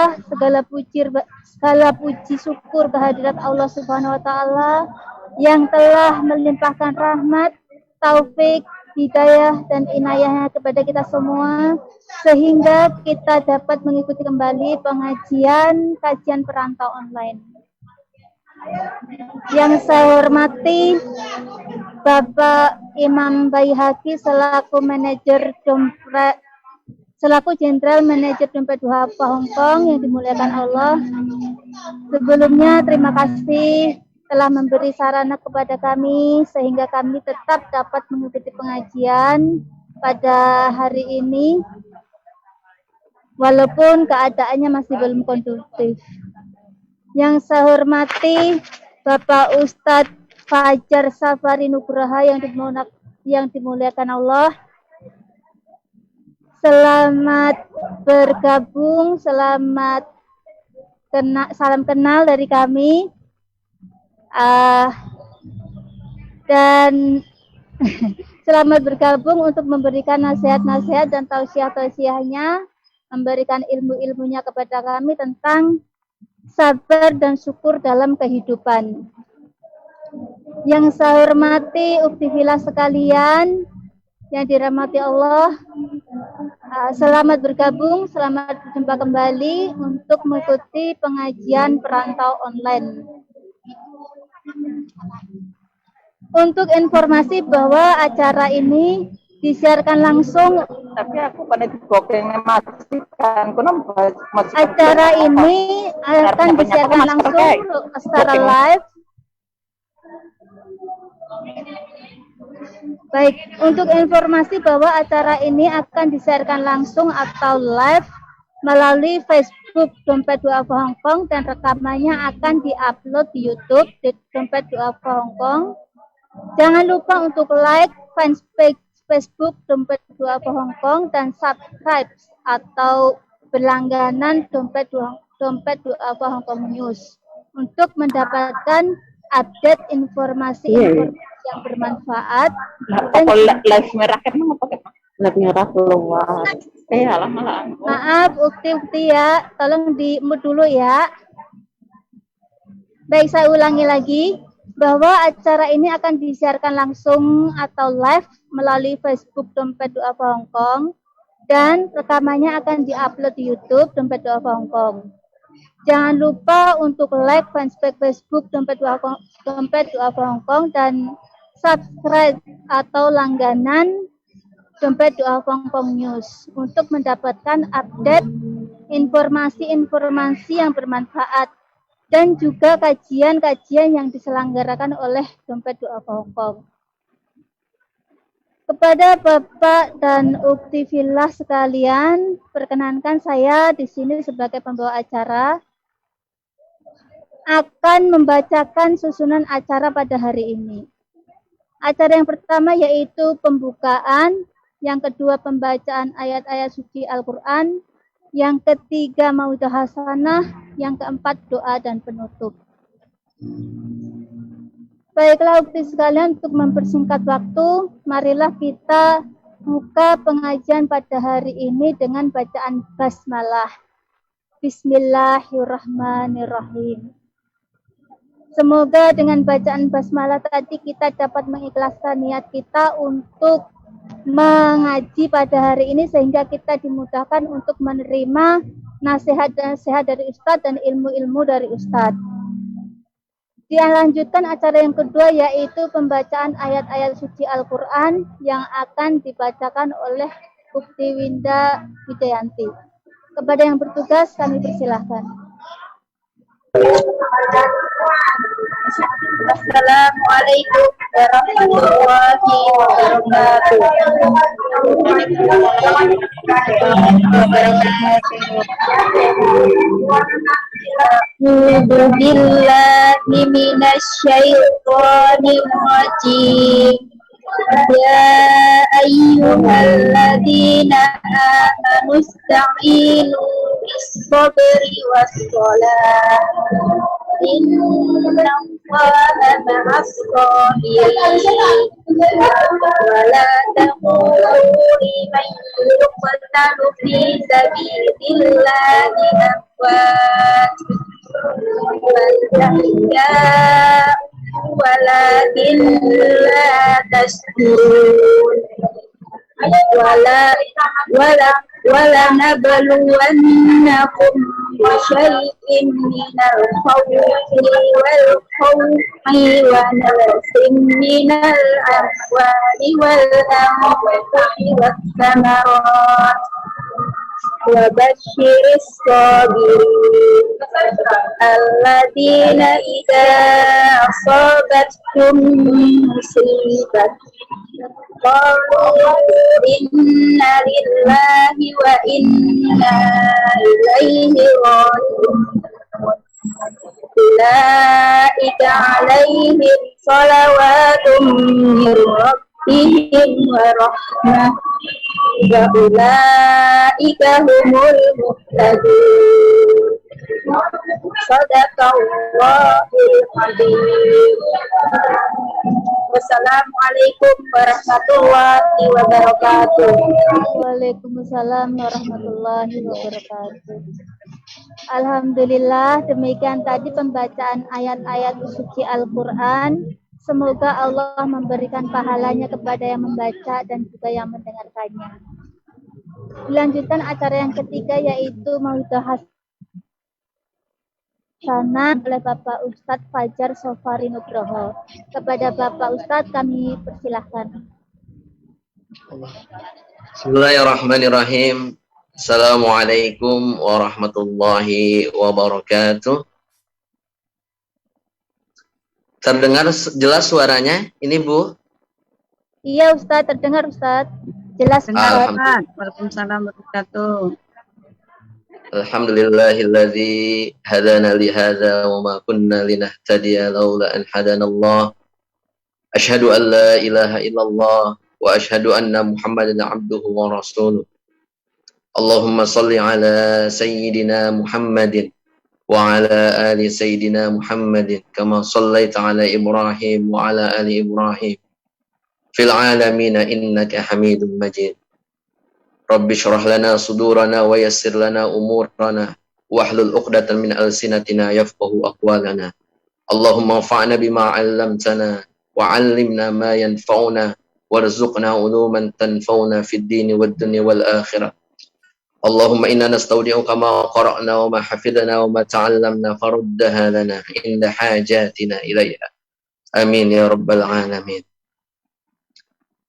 Alhamdulillah, segala puji syukur kehadirat Allah Subhanahu wa taala yang telah melimpahkan rahmat, taufik, hidayah dan inayahnya kepada kita semua sehingga kita dapat mengikuti kembali kajian perantau online. Yang saya hormati Bapak Imam Baihaqi selaku Jenderal Manajer Dompet Duafa Hong Kong yang dimuliakan Allah. Sebelumnya terima kasih telah memberi sarana kepada kami sehingga kami tetap dapat mengikuti pengajian pada hari ini walaupun keadaannya masih belum kondusif. Yang saya hormati Bapak Ustadz Fajar Safari Nugraha yang dimuliakan Allah. Selamat bergabung, salam kenal dari kami. Dan selamat bergabung untuk memberikan nasihat-nasihat dan tausiah-tausiahnya, memberikan ilmu-ilmunya kepada kami tentang sabar dan syukur dalam kehidupan. Yang saya hormati ukti-fillah sekalian yang dirahmati Allah, selamat bergabung, selamat berjumpa kembali untuk mengikuti pengajian perantau online. Untuk informasi bahwa acara ini disiarkan langsung. Tapi aku pada dibokengnya matikan. Acara ini akan disiarkan langsung secara live. Baik, untuk informasi bahwa acara ini akan disiarkan langsung atau live melalui Facebook Dompet Duafa Hong Kong dan rekamannya akan diupload di YouTube di Dompet Duafa Hong Kong. Jangan lupa untuk like fanpage Facebook Dompet Duafa Hong Kong dan subscribe atau berlangganan Dompet Duafa Hong Kong News untuk mendapatkan update informasi yang bermanfaat. Dan live merah kan mau pakai live merah keluar. Malah. Maaf, ukti ya, tolong di mute dulu ya. Baik, saya ulangi lagi bahwa acara ini akan disiarkan langsung atau live melalui Facebook Dompet Duafa Hong Kong dan rekamannya akan diupload di YouTube Dompet Duafa Hong Kong. Jangan lupa untuk like fanpage Facebook Dompet Duafa Hong Kong dan subscribe atau langganan Dompet Duafa Hong Kong News untuk mendapatkan update informasi-informasi yang bermanfaat dan juga kajian-kajian yang diselenggarakan oleh Dompet Duafa Hong Kong. Kepada Bapak dan ukti fillah sekalian, perkenankan saya di sini sebagai pembawa acara akan membacakan susunan acara pada hari ini. Acara yang pertama yaitu pembukaan, yang kedua pembacaan ayat-ayat suci Al-Quran, yang ketiga mauidhah hasanah, yang keempat doa dan penutup. Baiklah ukti sekalian, untuk mempersingkat waktu, marilah kita buka pengajian pada hari ini dengan bacaan basmalah. Bismillahirrahmanirrahim. Semoga dengan bacaan basmalah tadi kita dapat mengikhlaskan niat kita untuk mengaji pada hari ini sehingga kita dimudahkan untuk menerima nasihat-nasihat dari Ustadz dan ilmu-ilmu dari Ustadz. Dilanjutkan acara yang kedua yaitu pembacaan ayat-ayat suci Al-Quran yang akan dibacakan oleh Ukti Winda Wijayanti. Kepada yang bertugas kami persilahkan. Assalamualaikum warahmatullahi wabarakatuh. Billahi minasyaitonir rajim. Ya ayyuhalladzina amanu ista'inu bis-sabri was-shalah. Inna الله مع الصابرين ولا تقولوا لمن يقتل في سبيل الله أموات بل أحياء ولكن لا تشكرون ولنبلونكم بشيء من الخوف والخوف ونقص من الأموال والأنفس والثمرات وبشر الصابرين الذين إذا أصابتهم مصيبة قالوا إنا لله وإنا إليه راجعون أولئك عليهم صلوات من ربهم ورحمة وأولئك هم المهتدون صدق الله العظيم. Wassalamualaikum warahmatullahi wabarakatuh. Waalaikumsalam warahmatullahi wabarakatuh. Alhamdulillah, demikian tadi pembacaan ayat-ayat suci Al-Quran. Semoga Allah memberikan pahalanya kepada yang membaca dan juga yang mendengarkannya. Dilanjutkan acara yang ketiga, yaitu Mauidhah Hasanah oleh Bapak Ustadz Fajar Sofari Nugroho. Kepada Bapak Ustadz kami persilahkan. Bismillahirrahmanirrahim. Assalamualaikum warahmatullahi wabarakatuh. Terdengar jelas suaranya ini, Bu? Iya Ustadz, terdengar Ustadz. Jelas Ustadz. Waalaikumsalam warahmatullahi wabarakatuh. Alhamdulillahilladzi hadana li hadza wa ma kunna linahtadiya laula an hadanallah. Asyhadu an la ilaha illallah wa asyhadu anna Muhammadan abduhu wa rasuluh. Allahumma salli ala sayyidina Muhammadin wa ala ali sayyidina Muhammadin kama sallaita ala Ibrahim wa ala ali Ibrahim fil alamin innaka Hamidum Majid. Rabbi syrah lana sudurana wa yassir lana umurana wahlul 'uqdatan min alsinatina yafqahu aqwalana. Allahumma anfa'na bima 'allamtana wa 'allimna ma yanfa'una warzuqna 'uluman tanfa'una fid dini wad dunya wal akhirah. Allahumma inna nastawdi'uka ma qara'na wa ma hafidhna wa ma ta'allamna faruddaha lana inda hajatina ilaiha. Amin ya rabbal alamin.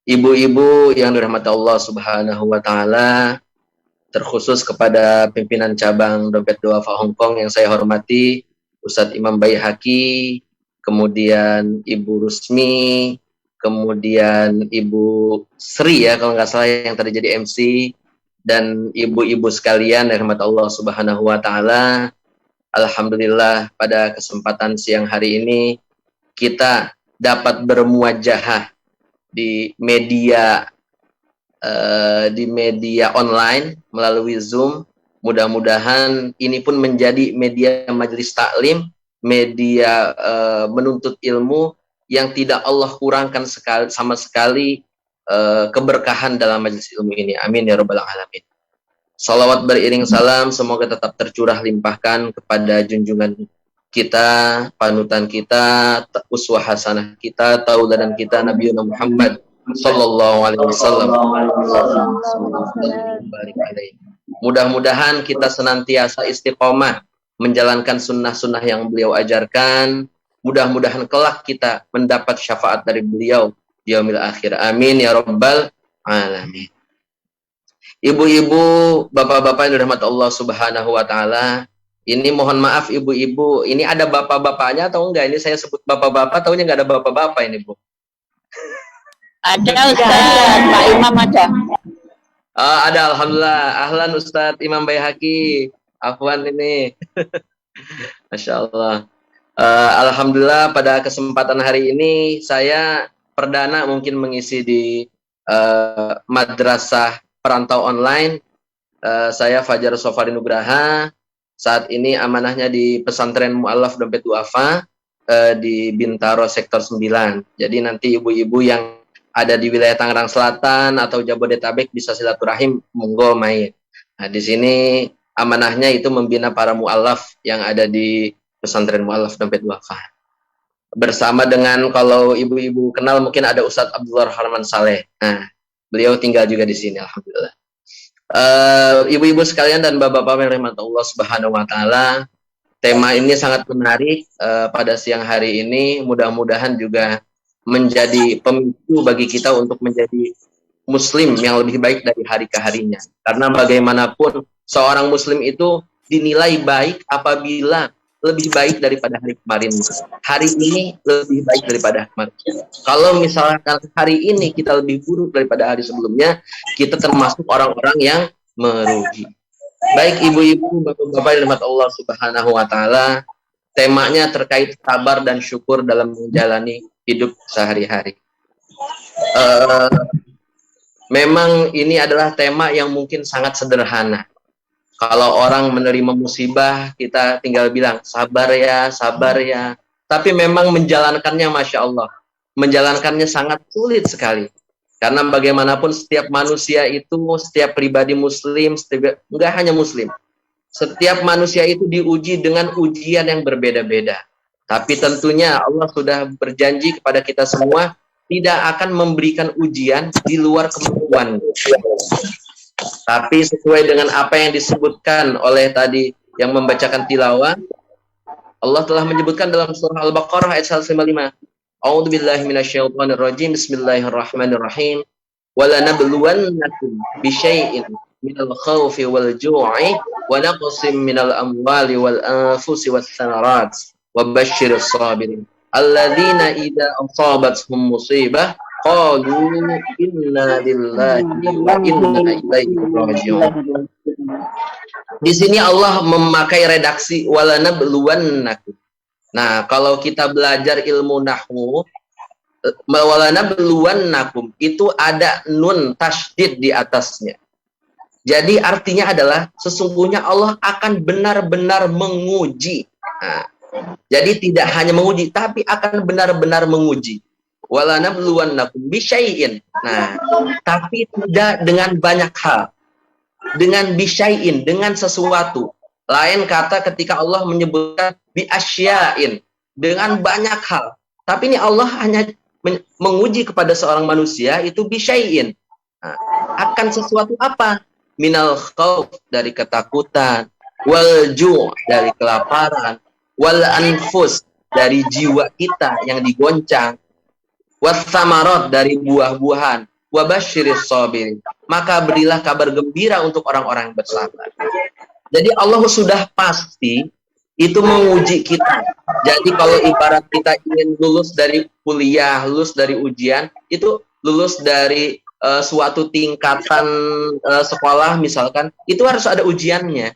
Ibu-ibu yang dirahmati Allah Subhanahu wa taala, terkhusus kepada pimpinan cabang Dompet Duafa Hongkong yang saya hormati, Ustadz Imam Baihaqi, kemudian Ibu Rusmi, kemudian Ibu Sri ya kalau nggak salah yang tadi jadi MC, dan ibu-ibu sekalian yang dirahmati Allah Subhanahu wa taala. Alhamdulillah pada kesempatan siang hari ini kita dapat bermuajahah di media online melalui Zoom. Mudah-mudahan ini pun menjadi media majelis taklim, media menuntut ilmu yang tidak Allah kurangkan sama sekali keberkahan dalam majelis ilmu ini. Amin ya rabbal alamin. Salawat beriring salam semoga tetap tercurah limpahkan kepada junjungan kita, panutan kita, uswah hasanah kita, tauladan kita, Nabi Muhammad sallallahu alaihi wasallam. Mudah-mudahan kita senantiasa istiqomah menjalankan sunnah-sunnah yang beliau ajarkan. Mudah-mudahan kelak kita mendapat syafaat dari beliau di yaumil akhir. Amin ya rabbal alamin. Ibu-ibu, bapak-bapak yang dirahmati Allah Subhanahu wa taala, ini mohon maaf ibu-ibu, ini ada bapak-bapaknya atau enggak? Ini saya sebut bapak-bapak, taunya enggak ada bapak-bapak ini, Bu. Ada Ustaz, Pak Imam ada. Ada, alhamdulillah. Ahlan Ustadz Imam Baihaqi. Afwan ini. Masya Allah. Alhamdulillah pada kesempatan hari ini saya perdana mungkin mengisi di madrasah perantau online. Saya Fajar Sofari Nugraha. Saat ini amanahnya di pesantren Mu'allaf Dompet Duafa. di Bintaro sektor 9. Jadi nanti ibu-ibu yang ada di wilayah Tangerang Selatan atau Jabodetabek bisa silaturahim, monggo main. Nah, di sini amanahnya itu membina para mu'alaf yang ada di pesantren mu'alaf Dompet Duafa. Bersama dengan, kalau ibu-ibu kenal mungkin ada Ustadz Abdullah Harman Saleh. Nah, beliau tinggal juga di sini, alhamdulillah. Ibu-ibu sekalian dan bapak-bapak yang rahmat Allah Subhanahu wa taala, tema ini sangat menarik pada siang hari ini. Mudah-mudahan juga menjadi pemicu bagi kita untuk menjadi muslim yang lebih baik dari hari ke harinya. Karena bagaimanapun seorang muslim itu dinilai baik apabila lebih baik daripada hari kemarin. Hari ini lebih baik daripada kemarin. Kalau misalkan hari ini kita lebih buruk daripada hari sebelumnya, kita termasuk orang-orang yang merugi. Baik ibu-ibu, bapak-bapak yang dirahmati Allah Subhanahu wa taala, temanya terkait sabar dan syukur dalam menjalani hidup sehari-hari. Memang ini adalah tema yang mungkin sangat sederhana. Kalau orang menerima musibah, kita tinggal bilang, sabar ya, sabar ya. Tapi memang menjalankannya, Masya Allah, menjalankannya sangat sulit sekali. Karena bagaimanapun setiap manusia itu, setiap pribadi muslim, enggak hanya muslim. Setiap manusia itu diuji dengan ujian yang berbeda-beda. Tapi tentunya Allah sudah berjanji kepada kita semua, tidak akan memberikan ujian di luar kemampuan. Tapi sesuai dengan apa yang disebutkan oleh tadi yang membacakan tilawah, Allah telah menyebutkan dalam surah Al-Baqarah ayat 155. A'udzubillahi minasyaitonirrajim. Bismillahirrahmanirrahim. Walanabluwannakum bisyai'in minal khawfi wal ju'i wa naqsim minal amwali wal anfusi was thamarat wa basyyiris sabirin. Alladzina idza asabathum musibah qalu inna lillahi wa inna ilaihi raji'un. Di sini Allah memakai redaksi walanabluwannakum. Nah, kalau kita belajar ilmu nahwu, walanabluwannakum itu ada nun tasydid di atasnya. Jadi artinya adalah sesungguhnya Allah akan benar-benar menguji. Nah, jadi tidak hanya menguji, tapi akan benar-benar menguji. Walanabluwannakum bisyai'in. Nah, tapi tidak dengan banyak hal. Dengan bisyai'in, dengan sesuatu. Lain kata ketika Allah menyebutkan biasya'in, dengan banyak hal. Tapi ini Allah hanya menguji kepada seorang manusia itu bisyai'in. Nah, akan sesuatu apa? Minal khauf, dari ketakutan, wal ju' dari kelaparan, wal anfus dari jiwa kita yang digoncang, wassamarat dari buah-buahan, wabasyiris sabirin. Maka berilah kabar gembira untuk orang-orang yang bersabar. Jadi Allah sudah pasti itu menguji kita. Jadi kalau ibarat kita ingin lulus dari kuliah, lulus dari ujian, itu lulus dari suatu tingkatan sekolah misalkan, itu harus ada ujiannya.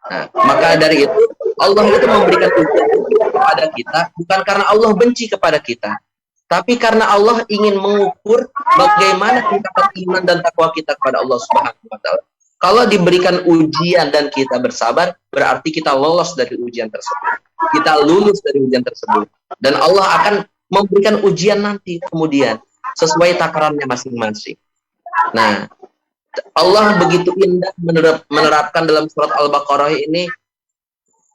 Nah, maka dari itu Allah itu memberikan ujian kepada kita bukan karena Allah benci kepada kita, tapi karena Allah ingin mengukur bagaimana tingkatan iman dan takwa kita kepada Allah Subhanahu wa taala. Kalau diberikan ujian dan kita bersabar, berarti kita lolos dari ujian tersebut. Kita lulus dari ujian tersebut. Dan Allah akan memberikan ujian nanti kemudian sesuai takarannya masing-masing. Nah, Allah begitu indah menerapkan dalam surat Al-Baqarah ini,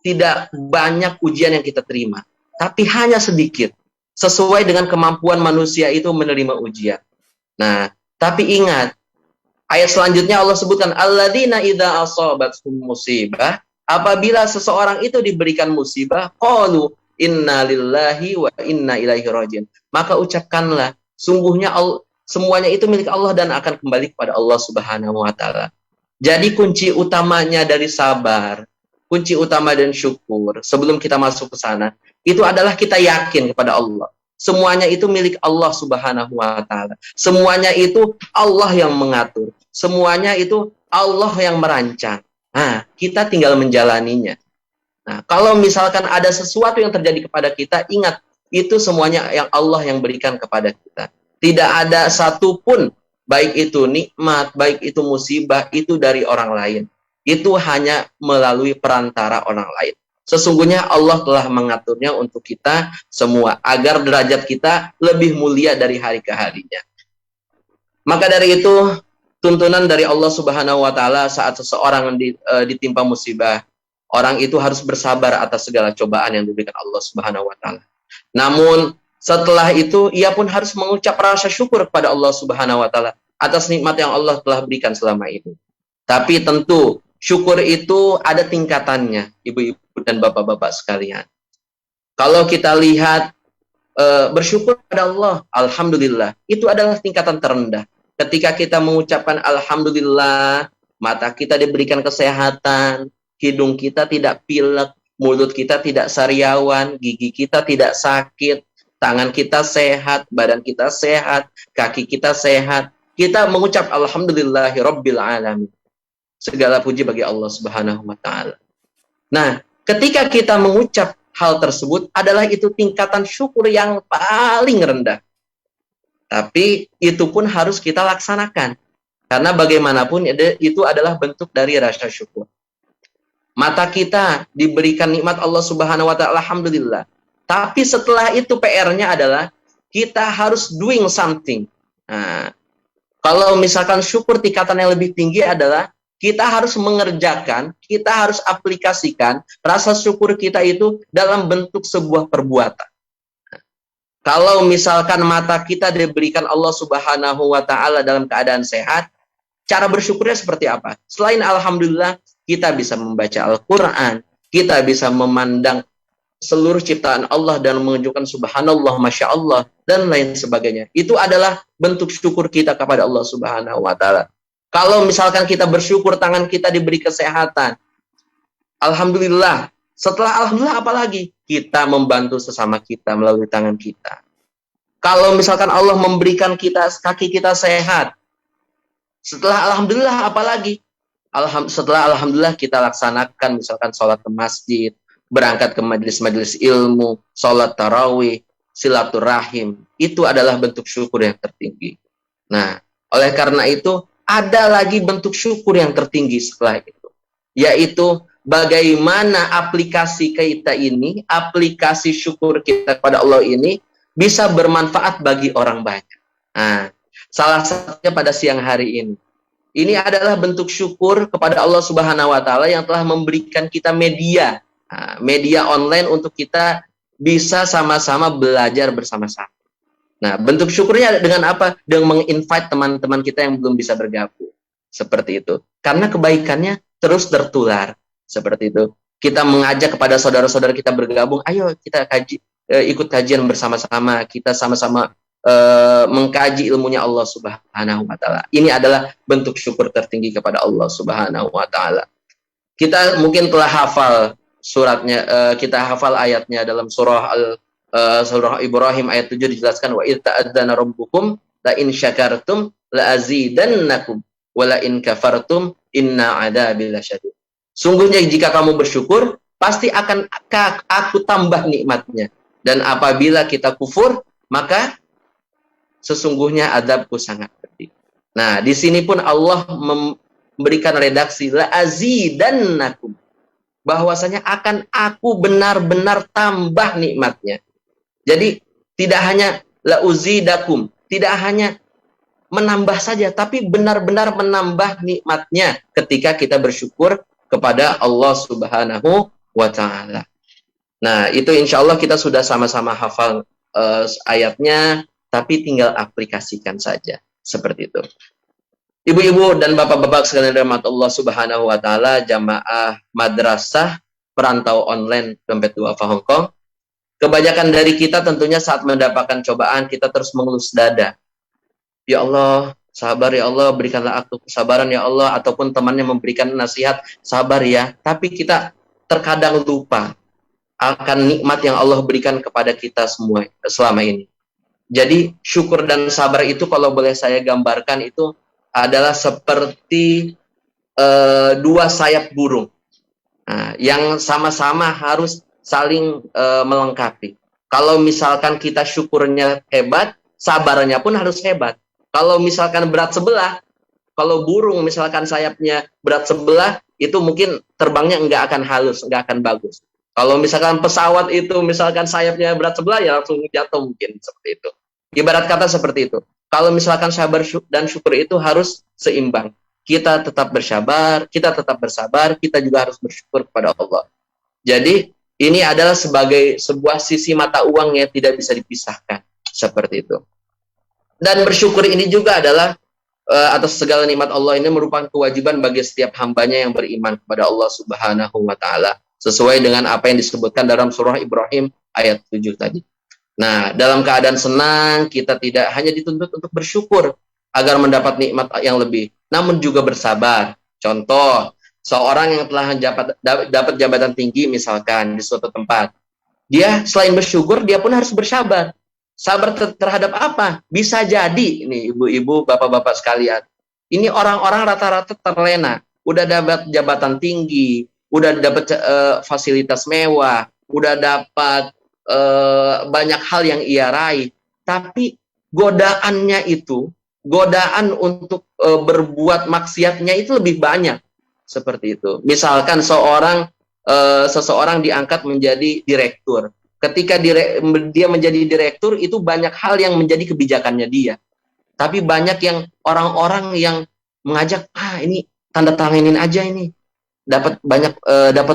tidak banyak ujian yang kita terima, tapi hanya sedikit. Sesuai dengan kemampuan manusia itu menerima ujian. Nah, tapi ingat, ayat selanjutnya Allah sebutkan, alladzina idza asabathum musibah, apabila seseorang itu diberikan musibah, qalu inna lillahi wa inna ilaihi raji'un. Maka ucapkanlah, sungguhnya semuanya itu milik Allah dan akan kembali kepada Allah Subhanahu wa taala. Jadi kunci utamanya dari sabar, kunci utama dan syukur sebelum kita masuk ke sana, itu adalah kita yakin kepada Allah. Semuanya itu milik Allah Subhanahu wa taala. Semuanya itu Allah yang mengatur. Semuanya itu Allah yang merancang. Nah, kita tinggal menjalaninya. Nah, kalau misalkan ada sesuatu yang terjadi kepada kita, ingat, itu semuanya yang Allah yang berikan kepada kita. Tidak ada satupun, baik itu nikmat, baik itu musibah, itu dari orang lain. Itu hanya melalui perantara orang lain. Sesungguhnya Allah telah mengaturnya untuk kita semua agar derajat kita lebih mulia dari hari ke harinya. Maka dari itu, tuntunan dari Allah Subhanahu wa taala saat seseorang ditimpa musibah, orang itu harus bersabar atas segala cobaan yang diberikan Allah Subhanahu wa taala. Namun setelah itu ia pun harus mengucap rasa syukur kepada Allah Subhanahu wa taala atas nikmat yang Allah telah berikan selama ini. Tapi tentu syukur itu ada tingkatannya, ibu-ibu dan bapak-bapak sekalian. Kalau kita lihat bersyukur kepada Allah, alhamdulillah, itu adalah tingkatan terendah. Ketika kita mengucapkan alhamdulillah, mata kita diberikan kesehatan, hidung kita tidak pilek, mulut kita tidak sariawan, gigi kita tidak sakit, tangan kita sehat, badan kita sehat, kaki kita sehat. Kita mengucap alhamdulillahi rabbil alamin. Segala puji bagi Allah Subhanahu wa taala. Nah, ketika kita mengucap hal tersebut adalah itu tingkatan syukur yang paling rendah. Tapi itu pun harus kita laksanakan. Karena bagaimanapun itu adalah bentuk dari rasa syukur. Mata kita diberikan nikmat Allah Subhanahu wa taala, alhamdulillah. Tapi setelah itu PR-nya adalah kita harus doing something. Nah, kalau misalkan syukur tingkatan yang lebih tinggi adalah kita harus mengerjakan, kita harus aplikasikan rasa syukur kita itu dalam bentuk sebuah perbuatan. Kalau misalkan mata kita diberikan Allah Subhanahu wa taala dalam keadaan sehat, cara bersyukurnya seperti apa? Selain alhamdulillah, kita bisa membaca Al-Qur'an, kita bisa memandang seluruh ciptaan Allah dan menunjukkan subhanallah, masya Allah, dan lain sebagainya. Itu adalah bentuk syukur kita kepada Allah Subhanahu wa taala. Kalau misalkan kita bersyukur tangan kita diberi kesehatan, alhamdulillah. Setelah alhamdulillah apalagi? Kita membantu sesama kita melalui tangan kita. Kalau misalkan Allah memberikan kita kaki kita sehat, setelah alhamdulillah apalagi? Setelah alhamdulillah kita laksanakan misalkan sholat ke masjid, berangkat ke majelis-majelis ilmu, sholat tarawih, silaturahim. Itu adalah bentuk syukur yang tertinggi. Nah, oleh karena itu, ada lagi bentuk syukur yang tertinggi setelah itu, yaitu bagaimana aplikasi kita ini, aplikasi syukur kita kepada Allah ini bisa bermanfaat bagi orang banyak. Nah, salah satunya pada siang hari ini. Ini adalah bentuk syukur kepada Allah Subhanahu wa taala yang telah memberikan kita media, media online untuk kita bisa sama-sama belajar bersama-sama. Nah, bentuk syukurnya dengan apa? Dengan menginvite teman-teman kita yang belum bisa bergabung. Seperti itu. Karena kebaikannya terus tertular. Seperti itu. Kita mengajak kepada saudara-saudara kita bergabung, ayo kita ikut kajian bersama-sama. Kita sama-sama mengkaji ilmunya Allah Subhanahu wa taala. Ini adalah bentuk syukur tertinggi kepada Allah Subhanahu wa taala. Kita mungkin telah hafal suratnya, kita hafal ayatnya dalam surah surah Ibrahim ayat 7 dijelaskan, wa idza adzana rabbukum la in syakartum la azidannakum wa la in kafartum inna adzabi lasyadid. Sungguhnya jika kamu bersyukur pasti akan aku tambah nikmatnya, dan apabila kita kufur maka sesungguhnya azabku sangat pedih. Nah, di sini pun Allah memberikan redaksi la azidannakum, bahwasanya akan aku benar-benar tambah nikmatnya. Jadi tidak hanya la uzidakum, tidak hanya menambah saja, tapi benar-benar menambah nikmatnya ketika kita bersyukur kepada Allah Subhanahu wa taala. Nah, itu insya Allah kita sudah sama-sama hafal ayatnya, tapi tinggal aplikasikan saja. Seperti itu. Ibu-ibu dan bapak-bapak sekalian rahmat Allah Subhanahu wa taala, jamaah madrasah perantau online Dompet Duafa Hongkong. Kebanyakan dari kita tentunya saat mendapatkan cobaan kita terus mengelus dada. Ya Allah, sabar ya Allah, berikanlah aku kesabaran ya Allah, ataupun temannya memberikan nasihat, sabar ya. Tapi kita terkadang lupa akan nikmat yang Allah berikan kepada kita semua selama ini. Jadi syukur dan sabar itu kalau boleh saya gambarkan itu adalah seperti dua sayap burung, yang sama-sama harus saling melengkapi. Kalau misalkan kita syukurnya hebat, sabarnya pun harus hebat. Kalau misalkan berat sebelah, kalau burung misalkan sayapnya berat sebelah, itu mungkin terbangnya nggak akan halus, nggak akan bagus. Kalau misalkan pesawat itu misalkan sayapnya berat sebelah ya langsung jatuh mungkin seperti itu. Ibarat kata seperti itu. Kalau misalkan sabar dan syukur itu harus seimbang. Kita tetap bersabar, kita tetap bersabar, kita juga harus bersyukur kepada Allah. Jadi ini adalah sebagai sebuah sisi mata uang yang tidak bisa dipisahkan seperti itu. Dan bersyukur ini juga adalah atas segala nikmat Allah ini merupakan kewajiban bagi setiap hambanya yang beriman kepada Allah Subhanahu wa Ta'ala, sesuai dengan apa yang disebutkan dalam surah Ibrahim ayat 7 tadi. Nah, dalam keadaan senang kita tidak hanya dituntut untuk bersyukur agar mendapat nikmat yang lebih, namun juga bersabar. Contoh, seorang yang telah dapat jabatan tinggi misalkan di suatu tempat, dia selain bersyukur dia pun harus bersabar. Sabar terhadap apa? Bisa jadi, ini ibu-ibu, bapak-bapak sekalian, ini orang-orang rata-rata terlena, udah dapat jabatan tinggi, udah dapat fasilitas mewah, udah dapat banyak hal yang ia raih, tapi godaannya itu, godaan untuk berbuat maksiatnya itu lebih banyak, seperti itu. Misalkan seseorang diangkat menjadi direktur. Ketika dia menjadi direktur, itu banyak hal yang menjadi kebijakannya dia. Tapi banyak yang orang-orang yang mengajak, ini tanda tanganin aja ini, dapat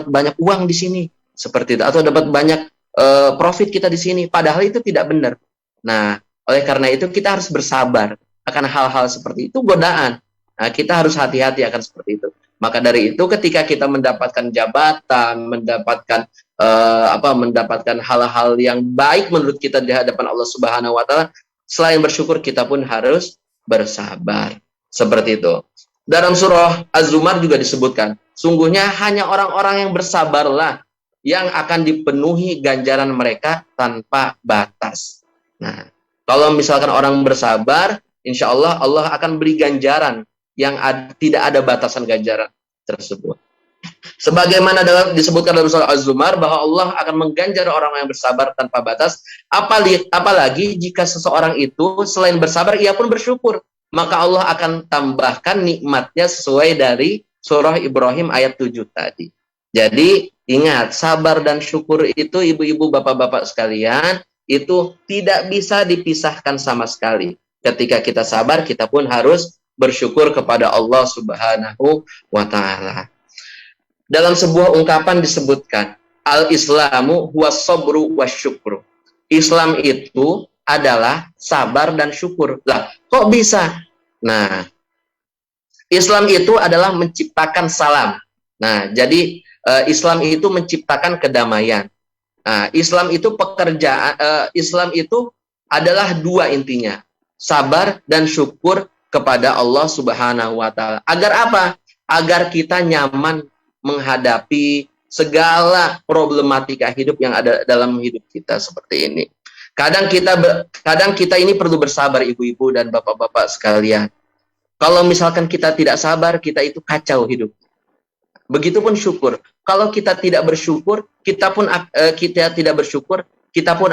banyak uang di sini, seperti itu, atau dapat banyak profit kita di sini. Padahal itu tidak benar. Nah, oleh karena itu kita harus bersabar akan hal-hal seperti itu, godaan. Nah, kita harus hati-hati akan seperti itu. Maka dari itu ketika kita mendapatkan jabatan, mendapatkan hal-hal yang baik menurut kita di hadapan Allah Subhanahu wa Ta'ala, selain bersyukur kita pun harus bersabar. Seperti itu. Dalam surah Az-Zumar juga disebutkan, sungguhnya hanya orang-orang yang bersabarlah yang akan dipenuhi ganjaran mereka tanpa batas. Nah, kalau misalkan orang bersabar, insya Allah Allah akan beri ganjaran yang tidak ada batasan ganjaran tersebut. Sebagaimana disebutkan dalam surah Az-Zumar bahwa Allah akan mengganjar orang yang bersabar tanpa batas, apalagi jika seseorang itu selain bersabar ia pun bersyukur, maka Allah akan tambahkan nikmatnya sesuai dari surah Ibrahim ayat 7 tadi. Jadi ingat, sabar dan syukur itu ibu-ibu, bapak-bapak sekalian, itu tidak bisa dipisahkan sama sekali. Ketika kita sabar, kita pun harus bersyukur kepada Allah Subhanahu wa Ta'ala. Dalam sebuah ungkapan disebutkan, al-Islamu huwas sabru wasyukru. Islam itu adalah sabar dan syukur. Lah, kok bisa? Nah, Islam itu adalah menciptakan salam. Nah, jadi Islam itu menciptakan kedamaian. Nah, Islam itu Islam itu adalah dua intinya, sabar dan syukur kepada Allah Subhanahu wa Ta'ala. Agar apa? Agar kita nyaman menghadapi segala problematika hidup yang ada dalam hidup kita seperti ini. Kadang kita ini perlu bersabar, ibu-ibu dan bapak-bapak sekalian. Kalau misalkan kita tidak sabar, kita itu kacau hidup. Begitupun syukur. Kalau kita tidak bersyukur, kita pun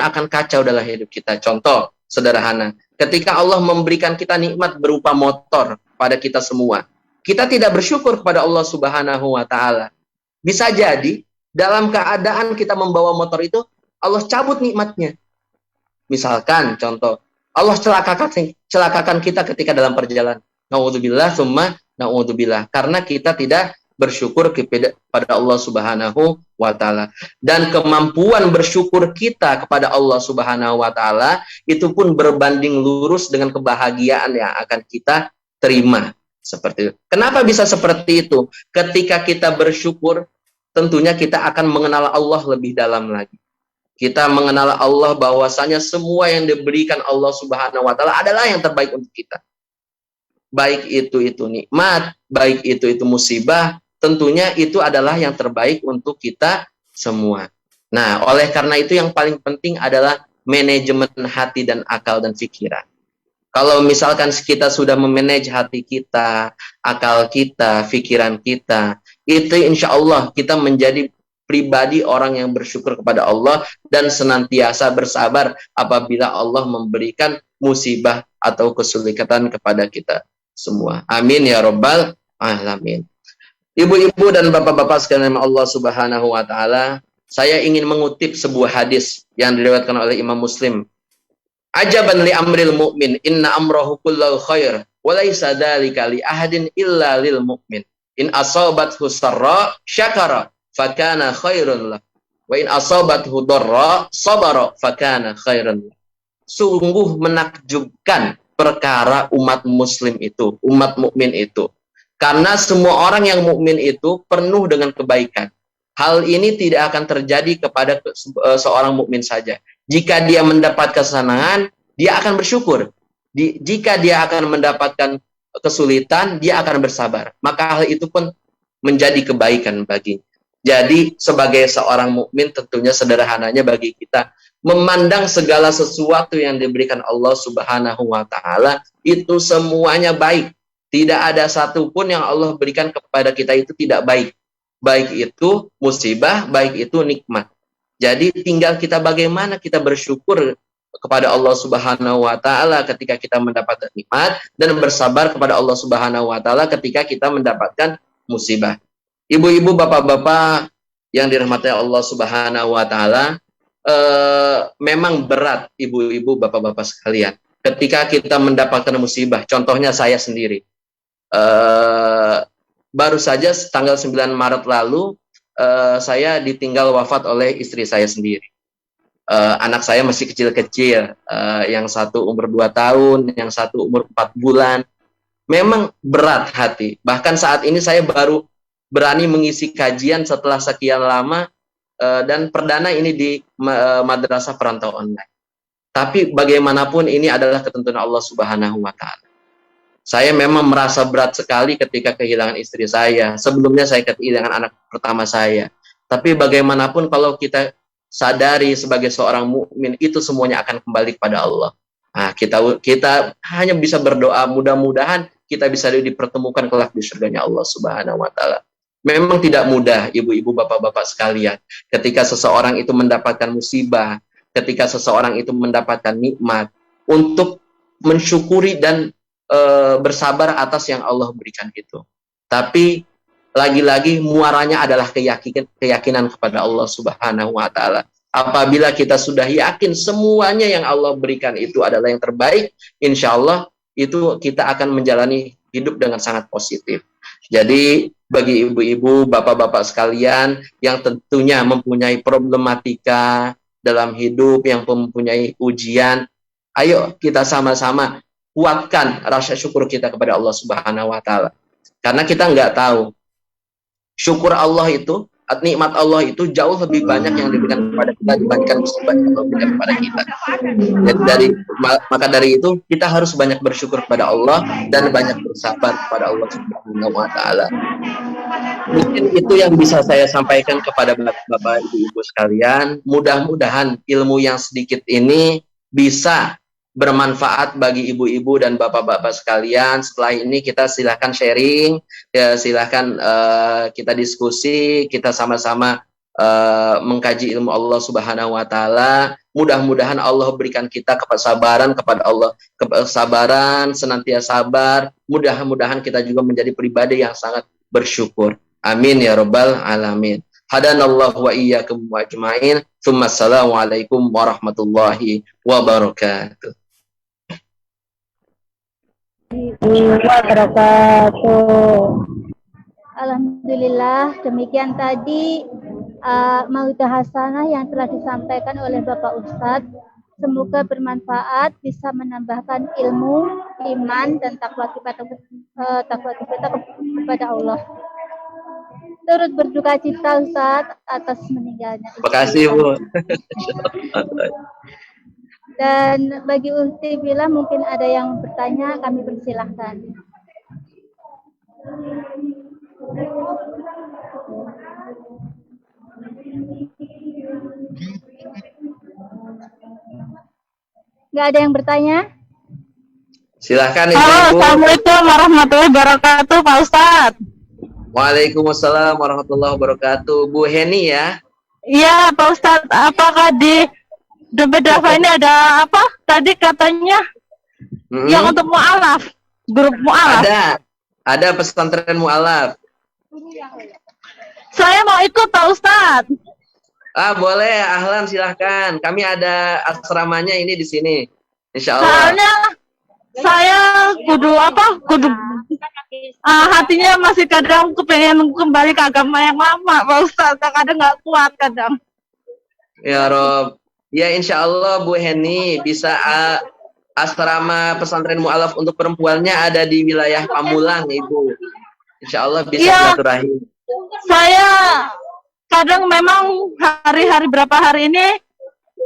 akan kacau dalam hidup kita. Contoh sederhana, ketika Allah memberikan kita nikmat berupa motor pada kita semua, kita tidak bersyukur kepada Allah Subhanahu wa Ta'ala. Bisa jadi dalam keadaan kita membawa motor itu, Allah cabut nikmatnya. Misalkan contoh, Allah celakakan kita ketika dalam perjalanan. Na'udzubillah, summa na'udzubillah. Karena kita tidak bersyukur kepada Allah Subhanahu wa Ta'ala. Dan kemampuan bersyukur kita kepada Allah Subhanahu wa Ta'ala itu pun berbanding lurus dengan kebahagiaan yang akan kita terima. Seperti itu. Kenapa bisa seperti itu? Ketika kita bersyukur, tentunya kita akan mengenal Allah lebih dalam lagi. Kita mengenal Allah bahwasanya semua yang diberikan Allah Subhanahu wa Ta'ala adalah yang terbaik untuk kita. Baik itu nikmat, baik itu musibah, tentunya itu adalah yang terbaik untuk kita semua. Nah, oleh karena itu yang paling penting adalah manajemen hati dan akal dan pikiran. Kalau misalkan kita sudah memanage hati kita, akal kita, pikiran kita, itu insya Allah kita menjadi pribadi orang yang bersyukur kepada Allah dan senantiasa bersabar apabila Allah memberikan musibah atau kesulitan kepada kita semua. Amin ya Rabbal alamin. Ibu-ibu dan bapak-bapak sekalian Allah Subhanahu wa Ta'ala, saya ingin mengutip sebuah hadis yang diriwayatkan oleh Imam Muslim. Ajaban li amril mu'min, inna amrahu kullahu khair, wa laysa dzalika li ahadin illa lil mu'min. In asabathu sarra syakara fakana khairun lah. Wa in asabathu dharra sabara fakana khairan lah. Sungguh menakjubkan perkara umat muslim itu, umat mukmin itu. Karena semua orang yang mukmin itu penuh dengan kebaikan. Hal ini tidak akan terjadi kepada seorang mukmin saja. Jika dia mendapat kesenangan, dia akan bersyukur. Jika dia akan mendapatkan kesulitan, dia akan bersabar. Maka hal itu pun menjadi kebaikan baginya. Jadi sebagai seorang mukmin tentunya sederhananya bagi kita memandang segala sesuatu yang diberikan Allah Subhanahu wa taala itu semuanya baik. Tidak ada satupun yang Allah berikan kepada kita itu tidak baik. Baik itu musibah, baik itu nikmat. Jadi tinggal kita bagaimana kita bersyukur kepada Allah Subhanahu wa taala ketika kita mendapatkan nikmat dan bersabar kepada Allah Subhanahu wa taala ketika kita mendapatkan musibah. Ibu-ibu, bapak-bapak yang dirahmati Allah Subhanahu wa taala, memang berat ibu-ibu, bapak-bapak sekalian. Ketika kita mendapatkan musibah, contohnya saya sendiri. Baru saja tanggal 9 Maret lalu saya ditinggal wafat oleh istri saya sendiri. Anak saya masih kecil-kecil, yang satu umur 2 tahun, yang satu umur 4 bulan. Memang berat hati. Bahkan saat ini saya baru berani mengisi kajian setelah sekian lama, dan perdana ini di madrasah perantau online. Tapi bagaimanapun ini adalah ketentuan Allah Subhanahu wa taala. Saya memang merasa berat sekali ketika kehilangan istri saya. Sebelumnya saya kehilangan anak pertama saya. Tapi bagaimanapun kalau kita sadari sebagai seorang mukmin itu semuanya akan kembali kepada Allah. Nah, kita hanya bisa berdoa mudah-mudahan kita bisa dipertemukan kelak di surganya Allah Subhanahu wa taala. Memang tidak mudah ibu-ibu, bapak-bapak sekalian. Ketika seseorang itu mendapatkan musibah, ketika seseorang itu mendapatkan nikmat, untuk mensyukuri dan bersabar atas yang Allah berikan itu. Tapi lagi-lagi muaranya adalah keyakinan kepada Allah Subhanahu wa taala. Apabila kita sudah yakin semuanya yang Allah berikan itu adalah yang terbaik, insya Allah itu kita akan menjalani hidup dengan sangat positif. Jadi bagi ibu-ibu, bapak-bapak sekalian yang tentunya mempunyai problematika dalam hidup, yang mempunyai ujian, ayo kita sama-sama kuatkan rasa syukur kita kepada Allah Subhanahu wa taala. Karena kita nggak tahu syukur Allah itu, nikmat Allah itu jauh lebih banyak yang diberikan kepada kita dibandingkan musibah yang Allah berikan kepada kita. Jadi maka dari itu kita harus banyak bersyukur kepada Allah dan banyak bersabar kepada Allah Subhanahu wa taala. Mungkin itu yang bisa saya sampaikan kepada bapak-bapak, ibu-ibu sekalian. Mudah-mudahan ilmu yang sedikit ini bisa bermanfaat bagi ibu-ibu dan bapak-bapak sekalian. Setelah ini kita silahkan sharing, ya, silahkan kita diskusi, kita sama-sama mengkaji ilmu Allah Subhanahu wa taala. Mudah-mudahan Allah berikan kita kesabaran kepada Allah, kesabaran, senantiasa sabar. Mudah-mudahan kita juga menjadi pribadi yang sangat bersyukur. Amin ya rabbal alamin. Hadanallahu wa iyyakum ajmain. Assalamualaikum warahmatullahi wabarakatuh. Alhamdulillah, demikian tadi mauidhah hasanah yang telah disampaikan oleh Bapak Ustadz. Semoga bermanfaat, bisa menambahkan ilmu, iman, dan takwa kita kepada Allah. Turut berduka cita Ustadz atas meninggalnya. Terima kasih Bu. Dan bagi Uhti bila mungkin ada yang bertanya, kami persilahkan. Nggak ada yang bertanya? Silahkan Halo, Ibu. Assalamualaikum warahmatullahi wabarakatuh, Pak Ustadz. Waalaikumsalam warahmatullahi wabarakatuh. Bu Heni ya? Iya, Pak Ustadz, apakah di dompet Dafa ini ada apa? Tadi katanya yang untuk mu'alaf, grup mu'alaf. Ada pesantren mu'alaf. Saya mau ikut, Pak Ustadz. Boleh, ahlan silahkan. Kami ada asramanya ini di sini. Insya Allah. Soalnya saya kudu hatinya masih kadang kepengen kembali ke agama yang lama, Pak Ustadz. Kadang nggak kuat kadang. Ya Rob. Ya insya Allah Bu Heni bisa asrama pesantren mu'alaf untuk perempuannya ada di wilayah Pamulang Ibu. Insya Allah bisa silaturahim. Saya kadang memang hari-hari berapa hari ini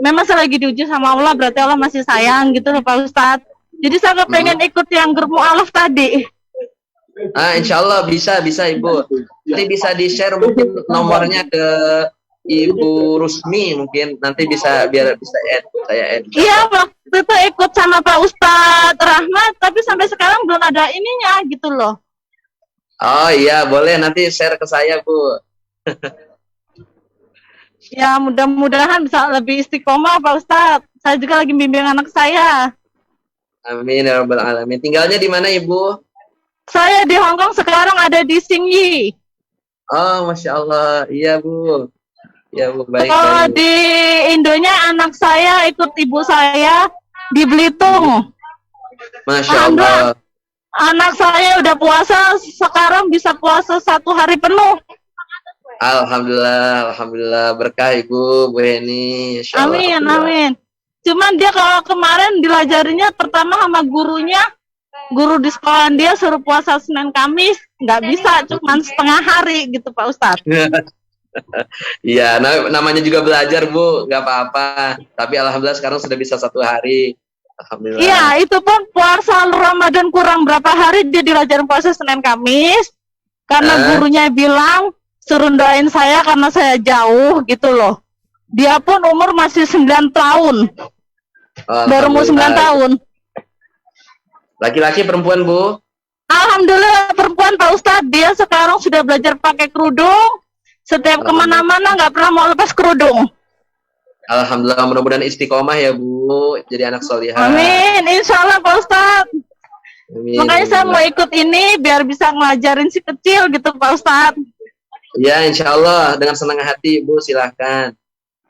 memang saya lagi diuji sama Allah, berarti Allah masih sayang gitu loh Pak Ustadz. Jadi saya pengen ikut yang grup mu'alaf tadi. Insya Allah bisa Ibu. Nanti bisa di-share mungkin nomornya ke Ibu Rusmi mungkin nanti bisa biar bisa saya add. Iya, waktu itu ikut sama Pak Ustadz Rahmat, tapi sampai sekarang belum ada ininya gitu loh. Oh iya, boleh nanti share ke saya Bu. Ya mudah-mudahan bisa lebih istiqomah Pak Ustadz. Saya juga lagi bimbing anak saya. Amin ya rabbal alamin. Tinggalnya di mana Ibu? Saya di Hongkong sekarang ada di Xingyi. Oh Masya Allah, iya Bu. Ya Bu, baik. Di Indonya anak saya ikut ibu saya di Belitung. Masya Allah. Anak saya udah puasa, sekarang bisa puasa 1 hari penuh. Alhamdulillah berkah Ibu, Bu Heni. Amin. Cuman dia kalau kemarin dilajarinya pertama sama gurunya, guru di sekolah dia suruh puasa Senin Kamis, nggak bisa, cuman setengah hari gitu Pak Ustadz. Iya, namanya juga belajar Bu, nggak apa-apa. Tapi alhamdulillah sekarang sudah bisa 1 hari. Alhamdulillah. Iya, itu pun puasa Ramadan kurang berapa hari dia dilajarin puasa Senin Kamis, karena gurunya bilang suruh doain saya karena saya jauh gitu loh. Dia pun umur masih 9 tahun. Baru mau 9 tahun. Laki-laki perempuan Bu? Alhamdulillah perempuan Pak Ustadz. Dia sekarang sudah belajar pakai kerudung. Setiap kemana-mana nggak pernah mau lepas kerudung. Alhamdulillah, mudah-mudahan istiqomah ya Bu. Jadi anak solihah. Amin, insya Allah Pak Ustadz. Makanya saya mau ikut ini biar bisa ngelajarin si kecil gitu Pak Ustadz. Ya insya Allah dengan senang hati Bu, silahkan.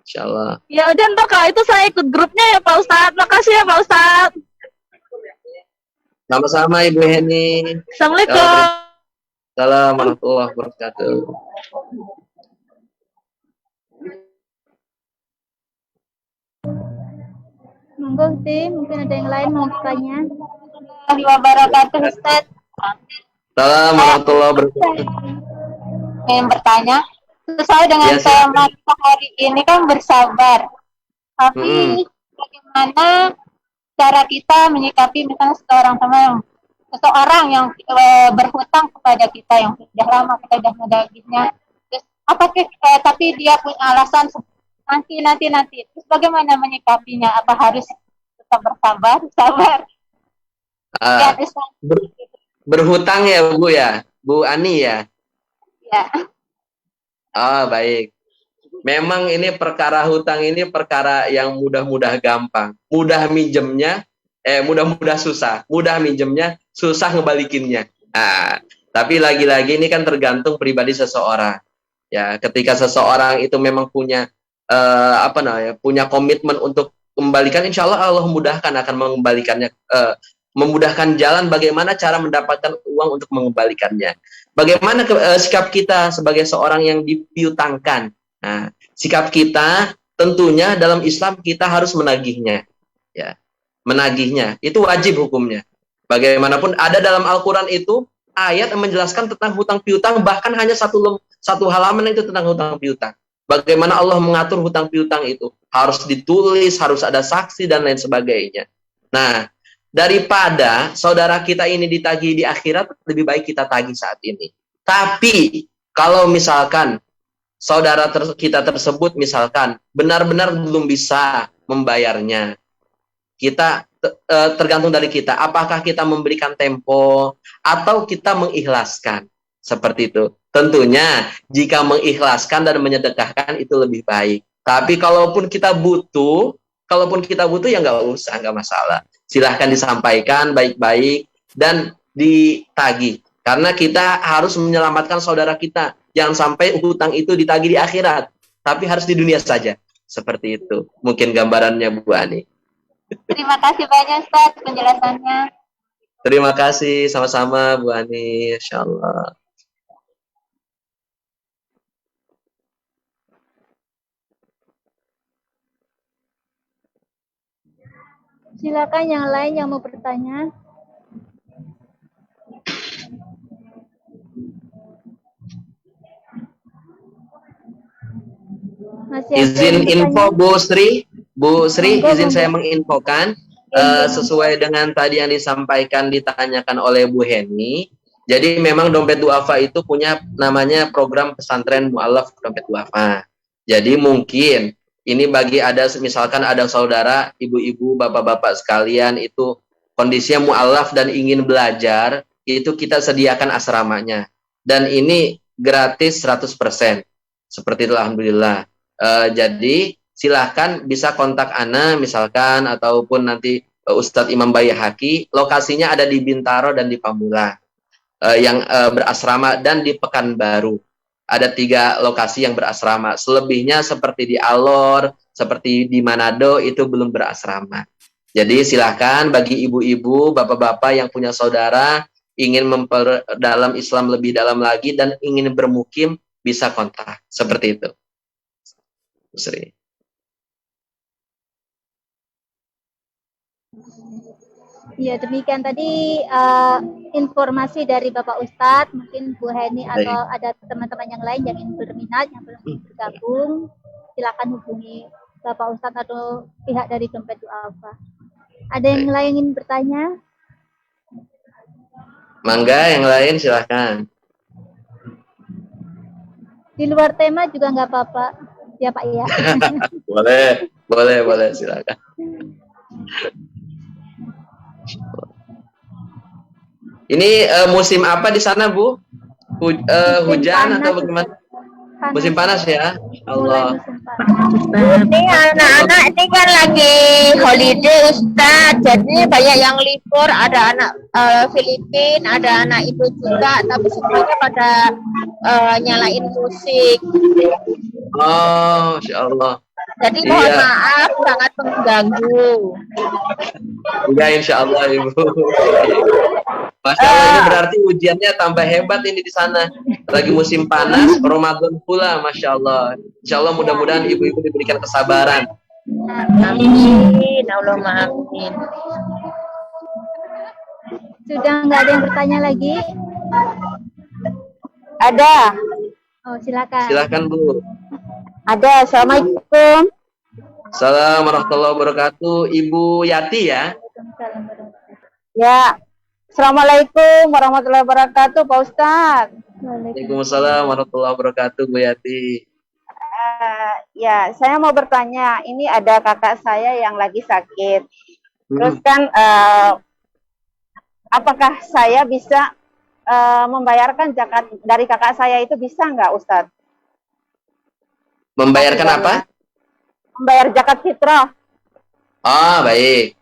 Insya Allah. Ya udah ntar kalau itu saya ikut grupnya ya Pak Ustadz. Makasih ya Pak Ustadz. Sama-sama Ibu Heni. Assalamualaikum. Assalamualaikum warahmatullahi wabarakatuh. Monggo mungkin ada yang lain mau bertanya. Wabarakatuh Ustaz. Assalamualaikum warahmatullahi wabarakatuh. Yang bertanya sesuai dengan tema kita hari ini kan bersabar. Tapi bagaimana cara kita menyikapi misalnya seseorang yang berhutang kepada kita yang sudah lama kita sudah menagihnya. Terus tapi dia punya alasan nanti. Terus bagaimana menyikapinya? Apa harus tetap sabar? Berhutang ya Bu ya, Bu Ani ya. Ya. Oh baik. Memang ini perkara hutang ini perkara yang mudah-mudah gampang. Mudah susah. Mudah minjemnya, susah ngebalikinnya. Tapi lagi-lagi ini kan tergantung pribadi seseorang. Ya, ketika seseorang itu memang punya punya komitmen untuk kembalikan, insya Allah mudahkan akan mengembalikannya, memudahkan jalan bagaimana cara mendapatkan uang untuk mengembalikannya. Bagaimana sikap kita sebagai seorang yang dipiutangkan. Nah, sikap kita tentunya dalam Islam kita harus menagihnya. Ya, menagihnya itu wajib hukumnya. Bagaimanapun ada dalam Al-Quran itu ayat yang menjelaskan tentang hutang piutang, bahkan hanya satu halaman itu tentang hutang piutang. Bagaimana Allah mengatur hutang piutang itu harus ditulis, harus ada saksi dan lain sebagainya. Nah, daripada saudara kita ini ditagih di akhirat, lebih baik kita tagih saat ini. Tapi kalau misalkan saudara kita tersebut misalkan benar-benar belum bisa membayarnya, kita tergantung dari kita. Apakah kita memberikan tempo atau kita mengikhlaskan? Seperti itu. Tentunya jika mengikhlaskan dan menyedekahkan itu lebih baik. Tapi kalaupun kita butuh ya nggak usah, nggak masalah. Silahkan disampaikan baik-baik dan ditagih. Karena kita harus menyelamatkan saudara kita. Jangan sampai hutang itu ditagih di akhirat. tapi harus di dunia saja. Seperti itu. Mungkin gambarannya Bu Ani. Terima kasih banyak Ustaz penjelasannya. Terima kasih, sama-sama Bu Ani, insyaallah. Silakan yang lain yang mau bertanya. Masih ada Izin yang bertanya? info Bu Sri. Bu Sri, Monggo, izin monggo. saya menginfokan sesuai dengan tadi yang disampaikan ditanyakan oleh Bu Heni. Jadi memang Dompet Duafa itu punya namanya program pesantren mualaf Dompet Duafa. Jadi mungkin ini bagi ada misalkan ada saudara, ibu-ibu, bapak-bapak sekalian itu kondisinya mualaf dan ingin belajar, itu kita sediakan asramanya. Dan ini gratis 100%. Seperti itu alhamdulillah. Jadi silahkan bisa kontak Ana misalkan ataupun nanti Ustadz Imam Bayahaki. Lokasinya ada di Bintaro dan di Pamulang yang berasrama dan di Pekanbaru. Ada 3 lokasi yang berasrama. Selebihnya seperti di Alor, seperti di Manado itu belum berasrama. Jadi silahkan bagi ibu-ibu, bapak-bapak yang punya saudara ingin memperdalam Islam lebih dalam lagi dan ingin bermukim bisa kontak. Seperti itu. Sri. Ya, demikian tadi informasi dari Bapak Ustadz, mungkin Bu Heni atau ada teman-teman yang lain yang ingin berminat, yang belum bergabung, silakan hubungi Bapak Ustadz atau pihak dari Dompet Duafa. Ada yang lain ingin bertanya? Mangga, yang lain silahkan. Di luar tema juga nggak apa-apa, ya Pak ya. boleh, silakan. Ini musim apa di sana, Bu? Hujan panas, atau bagaimana? Musim panas ya? Allah. Ini anak-anak ini kan lagi holiday Ustaz, jadi banyak yang libur, ada anak Filipina, ada anak Indo juga, tapi semuanya pada nyalain musik. Oh, Masya Allah. Jadi mohon maaf sangat mengganggu. Ya, insya Allah Ibu. Masya Allah, ini berarti ujiannya tambah hebat ini di sana. Lagi musim panas, Ramadan pula, Masya Allah. Insya Allah mudah-mudahan ibu-ibu diberikan kesabaran. Amin, Allahumma amin. Sudah nggak ada yang bertanya lagi? Ada. Oh, silakan. Silakan Bu. Ada. Assalamualaikum. Assalamualaikum warahmatullahi wabarakatuh. Ibu Yati ya? Ya. Assalamualaikum warahmatullahi wabarakatuh, Pak Ustadz. Waalaikumsalam warahmatullahi wabarakatuh, Bu Yati. Ya, saya mau bertanya. Ini ada kakak saya yang lagi sakit. Terus kan, apakah saya bisa membayarkan zakat dari kakak saya itu bisa nggak, Ustadz? Membayarkan apa? Membayar zakat fitrah. Oh, baik.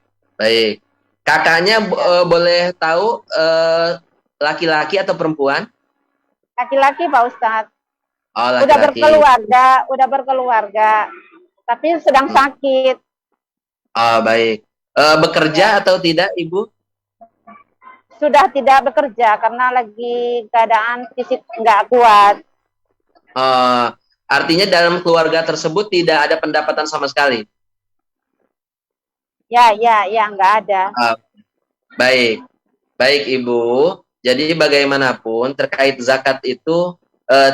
Kakaknya boleh tahu laki-laki atau perempuan? Laki-laki, Pak Ustadz. Oh, laki-laki. Udah berkeluarga, tapi sedang sakit. Oh, baik. Bekerja atau tidak, Ibu? Sudah tidak bekerja karena lagi keadaan fisik nggak kuat. Artinya dalam keluarga tersebut tidak ada pendapatan sama sekali? Ya, nggak ada. Baik Ibu. Jadi bagaimanapun terkait zakat itu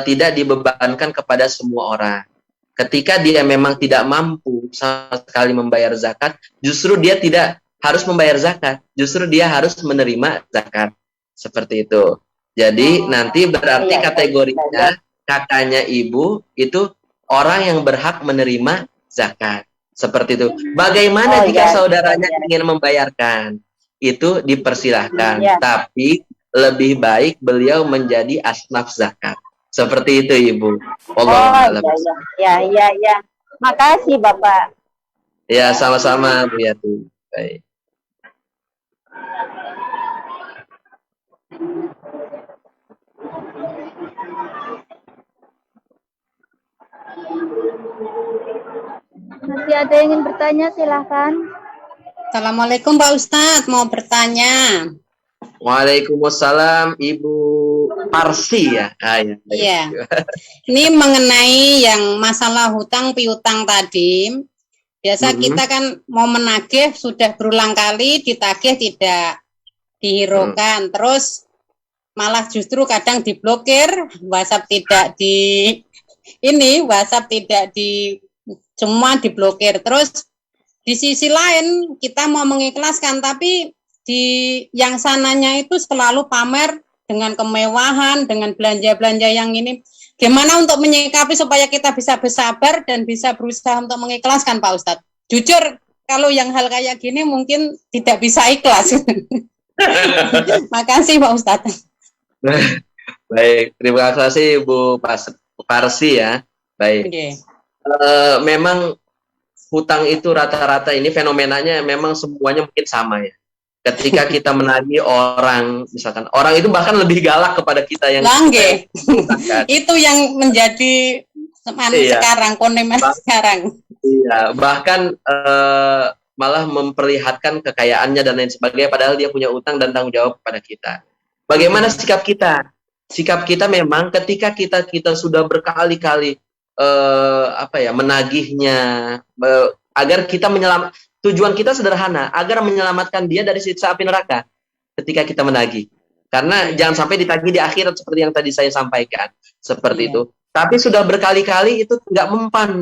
tidak dibebankan kepada semua orang. Ketika dia memang tidak mampu sama sekali membayar zakat, justru dia tidak harus membayar zakat. Justru dia harus menerima zakat. Seperti itu. Jadi nanti berarti kategorinya kakaknya Ibu itu orang yang berhak menerima zakat. Seperti itu. Bagaimana jika saudaranya ingin membayarkan? Itu dipersilahkan. Tapi lebih baik beliau menjadi asnaf zakat. Seperti itu, Ibu. Allah Ya. Makasih, Bapak. Ya, sama-sama, Bu Yati. Baik. Masih ada yang ingin bertanya, silahkan. Assalamualaikum Pak Ustadz, mau bertanya. Waalaikumsalam Ibu Parsi ya. Ya. Iya. Ini mengenai yang masalah hutang piutang tadi. Biasa kita kan mau menagih sudah berulang kali ditagih tidak dihiraukan. Terus malah justru kadang diblokir, WhatsApp tidak WhatsApp tidak semua diblokir. Terus di sisi lain kita mau mengikhlaskan, tapi di yang sananya itu selalu pamer dengan kemewahan, dengan belanja-belanja yang ini. Gimana untuk menyikapi supaya kita bisa bersabar dan bisa berusaha untuk mengikhlaskan, Pak Ustadz? Jujur, kalau yang hal kayak gini mungkin tidak bisa ikhlas. Makasih Pak Ustadz. Baik, terima kasih Bu Parsi ya. Baik. Okay. Memang hutang itu rata-rata ini fenomenanya memang semuanya mungkin sama ya. Ketika kita menagih orang, misalkan orang itu bahkan lebih galak kepada kita yang Langge. Itu yang menjadi sekarang, kontemen sekarang. Iya, bahkan malah memperlihatkan kekayaannya dan lain sebagainya, padahal dia punya utang dan tanggung jawab kepada kita. Bagaimana sikap kita? Sikap kita memang ketika kita sudah berkali-kali menagihnya, agar kita tujuan kita sederhana, agar menyelamatkan dia dari siksa api neraka ketika kita menagih. Karena jangan sampai ditagih di akhirat seperti yang tadi saya sampaikan. Seperti itu. Tapi sudah berkali-kali itu nggak mempan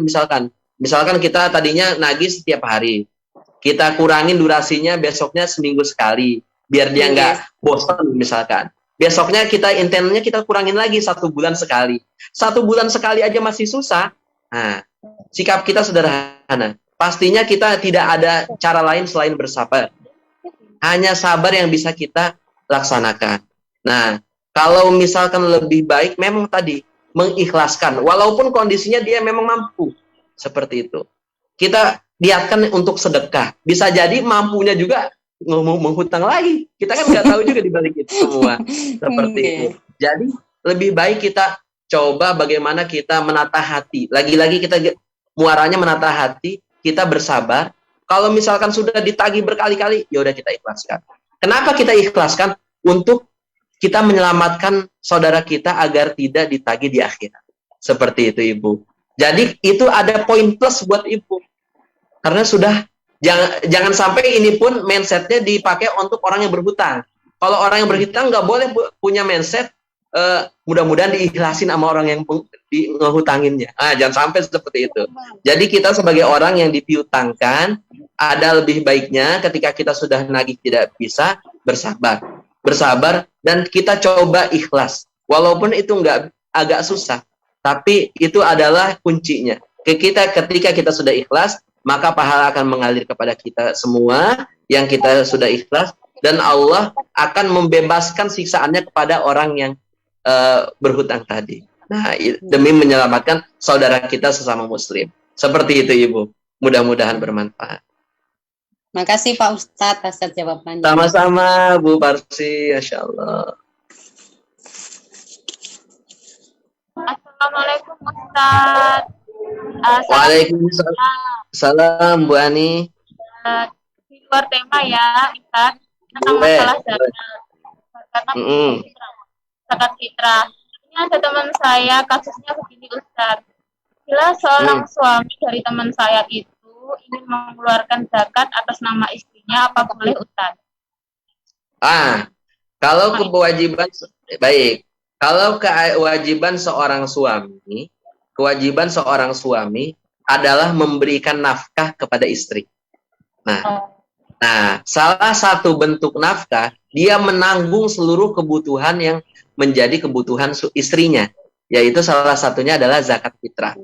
Misalkan kita tadinya nagih setiap hari. Kita kurangin durasinya besoknya seminggu sekali. Biar dia nggak bosan misalkan. Besoknya intennya kita kurangin lagi 1 bulan sekali. 1 bulan sekali aja masih susah. Nah, sikap kita sederhana. Pastinya kita tidak ada cara lain selain bersabar. Hanya sabar yang bisa kita laksanakan. Nah, kalau misalkan lebih baik memang tadi mengikhlaskan. Walaupun kondisinya dia memang mampu. Seperti itu. Kita niatkan untuk sedekah. Bisa jadi mampunya juga menghutang lagi. Kita kan nggak tahu juga di balik itu semua. Seperti itu. Jadi lebih baik kita coba bagaimana kita menata hati. Lagi-lagi kita muaranya menata hati. Kita bersabar. Kalau misalkan sudah ditagih berkali-kali, ya udah kita ikhlaskan. Kenapa kita ikhlaskan? Untuk kita menyelamatkan saudara kita agar tidak ditagih di akhirat. Seperti itu, Ibu. Jadi itu ada poin plus buat Ibu. Karena sudah jangan sampai ini pun mindsetnya dipakai untuk orang yang berhutang. Kalau orang yang berhutang nggak boleh punya mindset mudah-mudahan diikhlasin sama orang yang ngehutanginnya. Jangan sampai seperti itu. Jadi kita sebagai orang yang dipiutangkan, ada lebih baiknya ketika kita sudah nagih tidak bisa, bersabar dan kita coba ikhlas. Walaupun itu agak susah, tapi itu adalah kuncinya. Ketika kita sudah ikhlas, maka pahala akan mengalir kepada kita semua yang kita sudah ikhlas, dan Allah akan membebaskan siksaannya kepada orang yang berhutang tadi. Nah, demi menyelamatkan saudara kita sesama muslim. Seperti itu, Ibu. Mudah-mudahan bermanfaat. Makasih Pak Ustadz atas jawabannya. Sama-sama Bu Parsi, Masya Allah. Assalamualaikum Ustaz. Waalaikumsalam Bu Ani. Di luar tema ya, Ustaz. Tentang masalah zakat. Zakat fitrah. Ini ada teman saya, kasusnya begini Ustaz. Bila seorang suami dari teman saya itu ingin mengeluarkan zakat atas nama istrinya, apa boleh Ustaz? Kalau kewajiban baik. Kalau kewajiban seorang suami adalah memberikan nafkah kepada istri. Nah, salah satu bentuk nafkah, dia menanggung seluruh kebutuhan yang menjadi kebutuhan istrinya, yaitu salah satunya adalah zakat fitrah.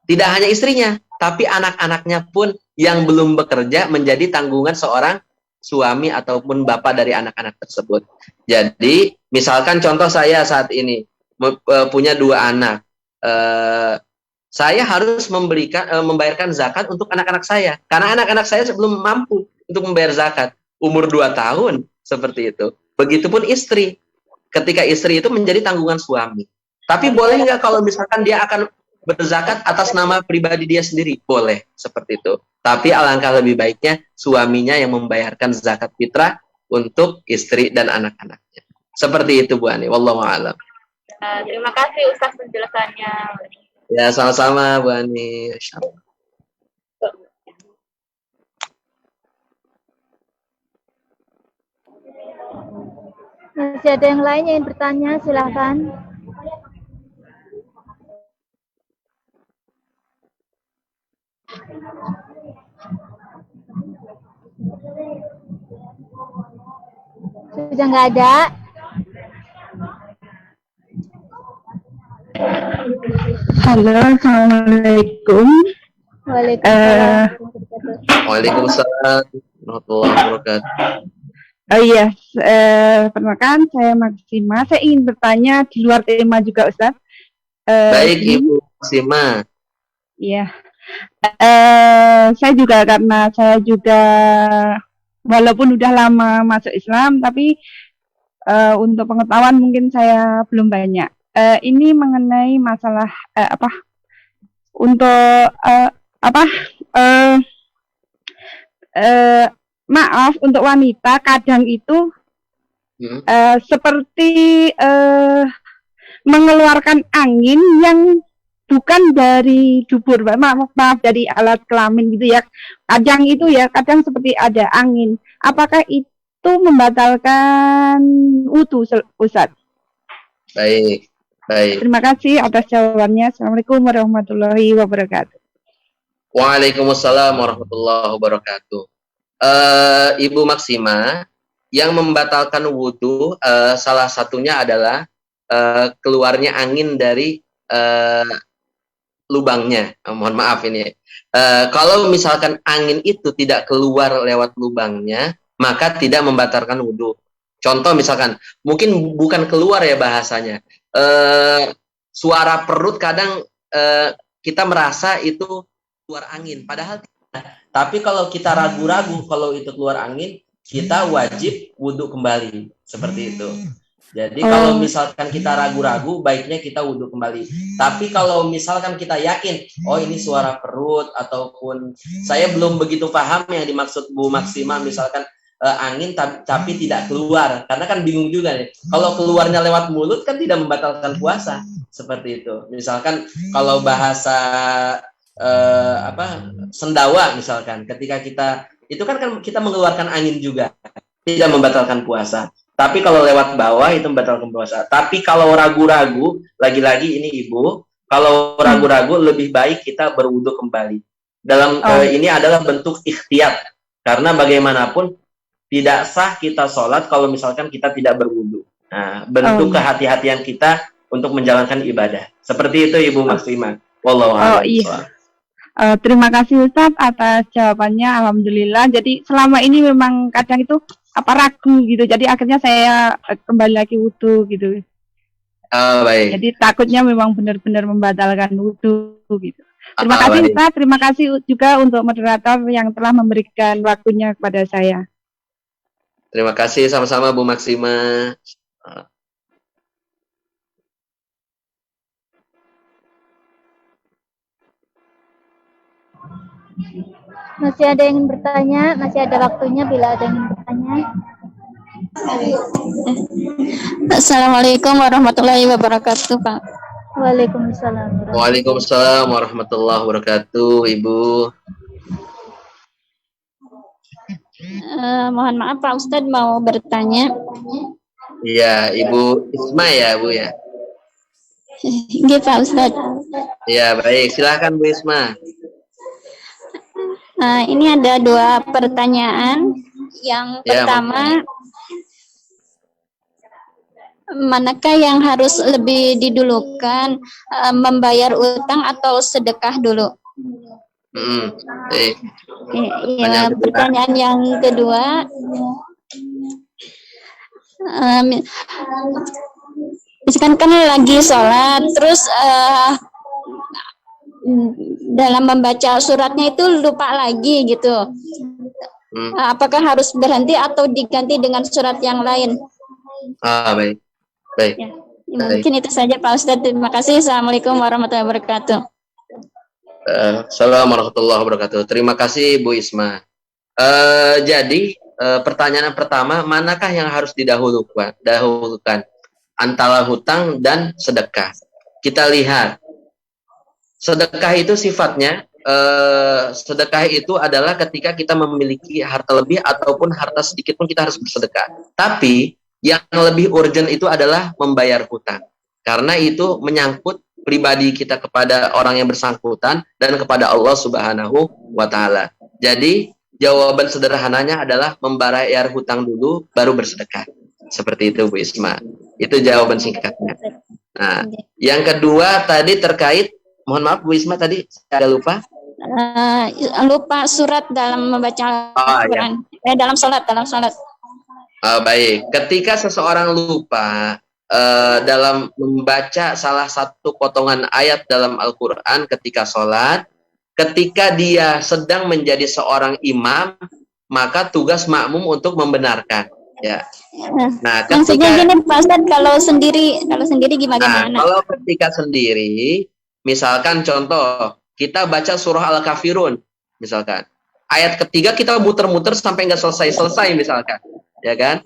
Tidak hanya istrinya, tapi anak-anaknya pun yang belum bekerja menjadi tanggungan seorang suami ataupun bapak dari anak-anak tersebut. Jadi, misalkan contoh saya saat ini punya 2 anak, saya harus membayarkan zakat untuk anak-anak saya, karena anak-anak saya belum mampu untuk membayar zakat, umur 2 tahun, seperti itu. Begitupun istri, ketika istri itu menjadi tanggungan suami. Tapi boleh nggak kalau misalkan dia akan berzakat atas nama pribadi dia sendiri, boleh seperti itu. Tapi alangkah lebih baiknya suaminya yang membayarkan zakat fitrah untuk istri dan anak-anaknya. Seperti itu Bu Ani, wallahu a'lam. Terima kasih Ustaz penjelasannya. Ya, sama-sama Bu Ani. Insyaallah. Masih ada yang lain yang ingin bertanya, silahkan. Sudah nggak ada? Halo, assalamualaikum. Waalaikumsalam. Waalaikumsalam warahmatullahi wabarakatuh. Oh iya, perkenalkan saya Maksima. Saya ingin bertanya di luar tema juga, Ustaz. Baik Ibu Maksima. Iya. Saya juga karena saya juga walaupun udah lama masuk Islam, tapi untuk pengetahuan mungkin saya belum banyak. Ini mengenai masalah untuk maaf untuk wanita kadang itu seperti mengeluarkan angin yang bukan dari dubur, maaf dari alat kelamin gitu ya. Kadang itu ya, kadang seperti ada angin. Apakah itu membatalkan wudu, Ustaz? Baik. Terima kasih atas jawabannya. Assalamualaikum warahmatullahi wabarakatuh. Waalaikumsalam warahmatullahi wabarakatuh. Ibu Maksima, yang membatalkan wudhu salah satunya adalah keluarnya angin dari lubangnya. Mohon maaf ini. Kalau misalkan angin itu tidak keluar lewat lubangnya, maka tidak membatalkan wudhu. Contoh misalkan, mungkin bukan keluar ya bahasanya. Suara perut kadang kita merasa itu keluar angin, padahal tidak. Tapi kalau kita ragu-ragu kalau itu keluar angin, kita wajib wudhu kembali, seperti itu. Jadi kalau misalkan kita ragu-ragu, baiknya kita wudhu kembali. Tapi kalau misalkan kita yakin, oh ini suara perut, ataupun saya belum begitu paham yang dimaksud Bu Maksima, misalkan angin tapi tidak keluar, karena kan bingung juga nih. Kalau keluarnya lewat mulut kan tidak membatalkan puasa, seperti itu. Misalkan kalau bahasa sendawa misalkan, ketika kita itu kan kita mengeluarkan angin juga, tidak membatalkan puasa. Tapi kalau lewat bawah itu membatalkan puasa. Tapi kalau ragu-ragu, lagi-lagi ini Ibu, kalau ragu-ragu lebih baik kita berwudu kembali. Dalam ini adalah bentuk ikhtiyat, karena bagaimanapun tidak sah kita sholat kalau misalkan kita tidak berwudu. Nah, bentuk kehati-hatian kita untuk menjalankan ibadah. Seperti itu Ibu Maksima. Wallahu a'lam. Iya. Terima kasih Ustaz atas jawabannya. Alhamdulillah. Jadi selama ini memang kadang itu ragu gitu. Jadi akhirnya saya kembali lagi wudu gitu. Baik. Jadi takutnya memang benar-benar membatalkan wudu gitu. Terima kasih baik. Ustaz. Terima kasih juga untuk moderator yang telah memberikan waktunya kepada saya. Terima kasih, sama-sama Bu Maksima. Masih ada yang ingin bertanya? Masih ada waktunya bila ada yang ingin bertanya. Assalamualaikum warahmatullahi wabarakatuh, Pak. Waalaikumsalam. Waalaikumsalam warahmatullahi wabarakatuh, Ibu. Mohon maaf Pak Ustadz, mau bertanya. Iya, Ibu Isma ya, Bu ya. Iya Pak Ustadz. Iya, baik. Silakan Bu Isma. Ini ada dua pertanyaan. Yang pertama, manakah yang harus lebih didulukan, membayar utang atau sedekah dulu? Iya, pertanyaan yang kedua, misalkan kan lagi sholat, terus dalam membaca suratnya itu lupa lagi gitu. Apakah harus berhenti atau diganti dengan surat yang lain? Baik. Ya, mungkin itu saja Pak Ustadz. Terima kasih. Assalamualaikum warahmatullahi wabarakatuh. Assalamualaikum warahmatullahi wabarakatuh. Terima kasih Bu Isma. Jadi pertanyaan pertama, manakah yang harus didahulukan antara hutang dan sedekah? Kita lihat, sedekah itu sifatnya, sedekah itu adalah ketika kita memiliki harta lebih ataupun harta sedikit pun kita harus bersedekah. Tapi yang lebih urgent itu adalah membayar hutang, karena itu menyangkut pribadi kita kepada orang yang bersangkutan dan kepada Allah Subhanahu wa Ta'ala. Jadi jawaban sederhananya adalah membayar hutang dulu baru bersedekah. Seperti itu Bu Isma. Itu jawaban singkatnya. Nah, yang kedua tadi terkait, mohon maaf Bu Isma, tadi saya lupa. Lupa surat dalam membaca Al-Quran. Dalam sholat. Baik, ketika seseorang lupa dalam membaca salah satu potongan ayat dalam Al-Quran ketika sholat, ketika dia sedang menjadi seorang imam, maka tugas makmum untuk membenarkan. Ya. Nah, maksudnya gini Pak Ustaz, kalau sendiri gimana? Kalau ketika sendiri, misalkan contoh, kita baca surah Al-Kafirun, misalkan. Ayat ketiga kita muter-muter sampai nggak selesai-selesai, misalkan. Ya kan?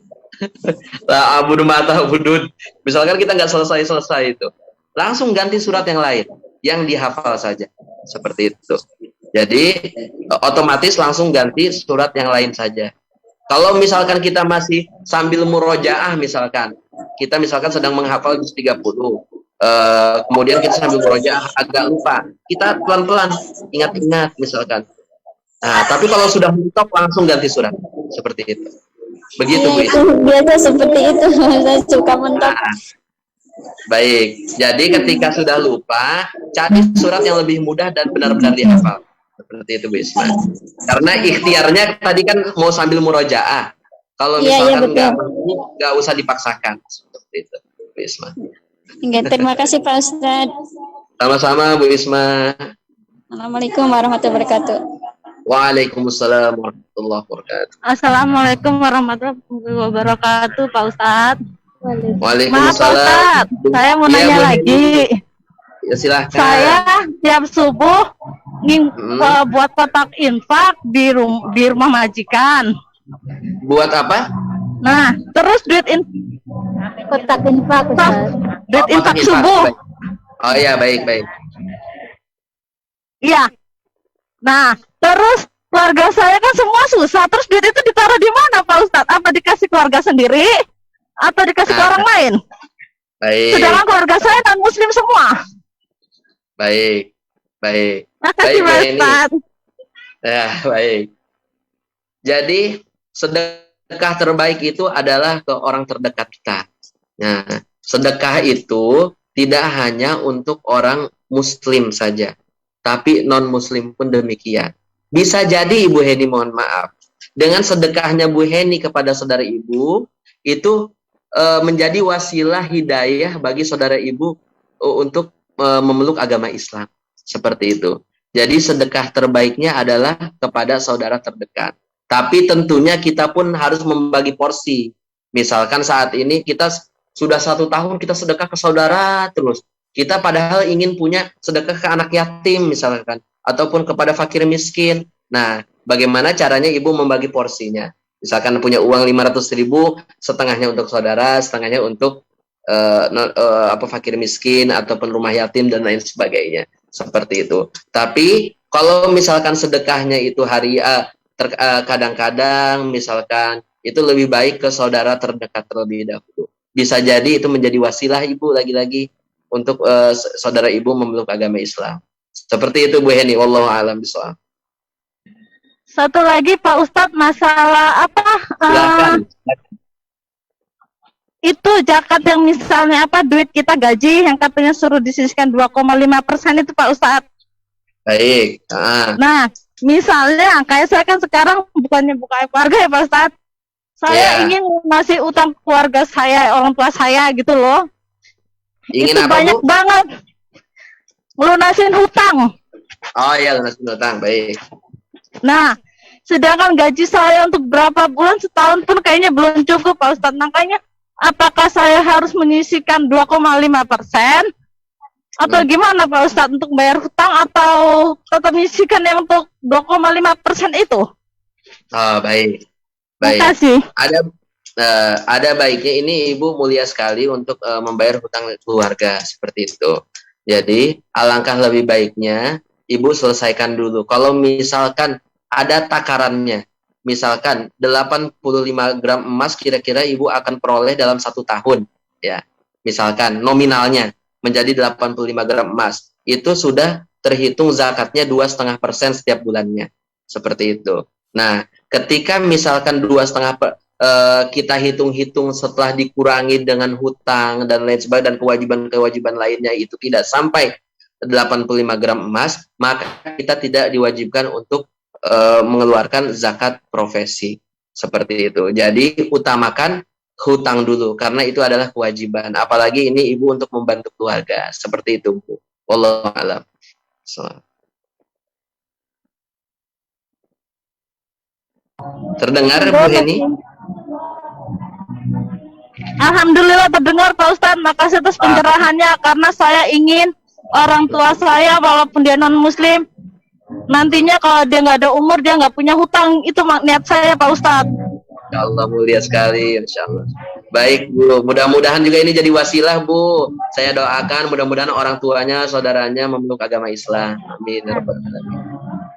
La abudu mata abudud. Misalkan kita nggak selesai-selesai itu. Langsung ganti surat yang lain, yang dihafal saja. Seperti itu. Jadi, otomatis langsung ganti surat yang lain saja. Kalau misalkan kita masih sambil murojaah, misalkan kita sedang menghafal juz 30, kemudian kita sambil murojaah agak lupa, kita pelan-pelan ingat-ingat misalkan. Nah, tapi kalau sudah mentok langsung ganti surat, seperti itu. Begitu Bu Isma. Biasa seperti itu, saya suka mentok. Baik, jadi ketika sudah lupa, cari surat yang lebih mudah dan benar-benar dihafal. Seperti itu Bu Isma. Karena ikhtiarnya tadi kan mau sambil murojaah. Kalau misalkan nggak usah dipaksakan. Seperti itu Bu Isma. Terima kasih Pak Ustadz. Sama-sama Bu Isma. Assalamualaikum warahmatullahi wabarakatuh. Waalaikumsalam warahmatullahi wabarakatuh. Assalamualaikum warahmatullahi wabarakatuh, Pak Ustadz. Maaf Pak Waalaikumsalam. Ustadz, saya mau nanya lagi. Ya silahkan. Saya tiap subuh buat kotak infak di rumah majikan. Buat apa? Nah, terus duit Kotak infak, Ustaz. duit infak subuh. Oh iya, baik. Iya. Nah, terus keluarga saya kan semua susah. Terus duit itu ditaruh di mana, Pak Ustadz? Apa dikasih keluarga sendiri atau dikasih ke orang lain? Baik. Sedangkan keluarga saya non muslim semua. Baik. Makasih Pak Ustadz. Ya, baik. Jadi sedekah terbaik itu adalah ke orang terdekat kita. Nah, sedekah itu tidak hanya untuk orang muslim saja, tapi non muslim pun demikian. Bisa jadi Ibu Heni, mohon maaf, dengan sedekahnya Bu Heni kepada saudara ibu itu menjadi wasilah hidayah bagi saudara ibu untuk memeluk agama Islam. Seperti itu. Jadi sedekah terbaiknya adalah kepada saudara terdekat. Tapi tentunya kita pun harus membagi porsi. Misalkan saat ini kita sudah 1 tahun kita sedekah ke saudara terus. Kita padahal ingin punya sedekah ke anak yatim misalkan. Ataupun kepada fakir miskin. Nah, bagaimana caranya ibu membagi porsinya? Misalkan punya uang 500.000, setengahnya untuk saudara, setengahnya untuk fakir miskin ataupun rumah yatim dan lain sebagainya. Seperti itu. Tapi kalau misalkan sedekahnya itu kadang-kadang misalkan itu lebih baik ke saudara terdekat terlebih dahulu. Bisa jadi itu menjadi wasilah ibu lagi-lagi untuk saudara ibu memeluk agama Islam. Seperti itu Bu Heni, wallahu a'lam bishawab. Satu lagi Pak Ustadz, masalah Silakan. Itu zakat yang misalnya duit kita gaji yang katanya suruh disisihkan 2,5% itu Pak Ustadz. Baik. Nah, misalnya kayak saya kan sekarang bukannya buka keluarga ya Pak Ustadz. Saya ingin ngasih utang keluarga saya, orang tua saya gitu loh. Ingin itu apa, banyak Bu? banget. Melunasin hutang. Oh iya, lunasin hutang, baik. Nah, sedangkan gaji saya untuk berapa bulan, setahun pun kayaknya belum cukup Pak Ustadz. Makanya apakah saya harus menyisihkan 2,5% Atau gimana Pak Ustadz untuk bayar hutang atau tetap menyisihkan yang untuk 2,5% itu? Oh, baik. Terima Baik. kasih. Ada baiknya ini Ibu mulia sekali untuk membayar hutang keluarga seperti itu. Jadi, alangkah lebih baiknya Ibu selesaikan dulu. Kalau misalkan ada takarannya, misalkan 85 gram emas kira-kira Ibu akan peroleh dalam 1 tahun, ya. Misalkan nominalnya menjadi 85 gram emas, itu sudah terhitung zakatnya 2,5% setiap bulannya, seperti itu. Nah, ketika misalkan 2,5 kita hitung-hitung setelah dikurangi dengan hutang dan lain sebagainya dan kewajiban-kewajiban lainnya itu tidak sampai 85 gram emas, maka kita tidak diwajibkan untuk mengeluarkan zakat profesi seperti itu. Jadi utamakan hutang dulu karena itu adalah kewajiban. Apalagi ini ibu untuk membantu keluarga seperti itu, Bu. Wallahu a'lam. Terdengar Bu Heni? Alhamdulillah terdengar Pak Ustadz. Makasih atas pencerahannya karena saya ingin orang tua saya walaupun dia non muslim nantinya kalau dia nggak ada umur dia nggak punya hutang, itu niat saya Pak Ustadz. Ya Allah, mulia sekali, insya Allah. Baik Bu, mudah-mudahan juga ini jadi wasilah Bu. Saya doakan mudah-mudahan orang tuanya, saudaranya memeluk agama Islam. Amin.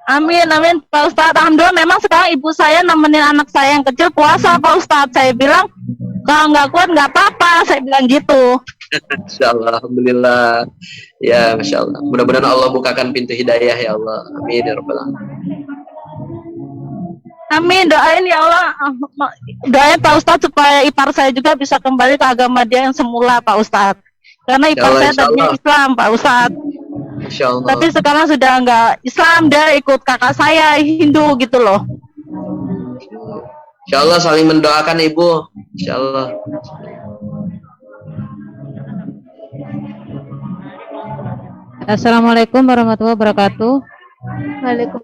Amin, amin Pak Ustadz. Alhamdulillah memang sekarang ibu saya nemenin anak saya yang kecil puasa Pak Ustadz. Saya bilang kalau nggak kuat nggak apa-apa, saya bilang gitu. Insya Allah, alhamdulillah. Ya, Masya Allah. Mudah-mudahan Allah bukakan pintu hidayah ya Allah. Amin ya Rabbal alamin. Amin, doain ya Allah. Doain Pak Ustadz supaya ipar saya juga bisa kembali ke agama dia yang semula Pak Ustadz. Karena ipar Allah, saya tadinya Islam Pak Ustadz. Insya Allah. Tapi sekarang sudah nggak Islam, dia ikut kakak saya Hindu gitu loh. Insya Allah saling mendoakan Ibu. Insya Allah. Assalamualaikum warahmatullahi wabarakatuh.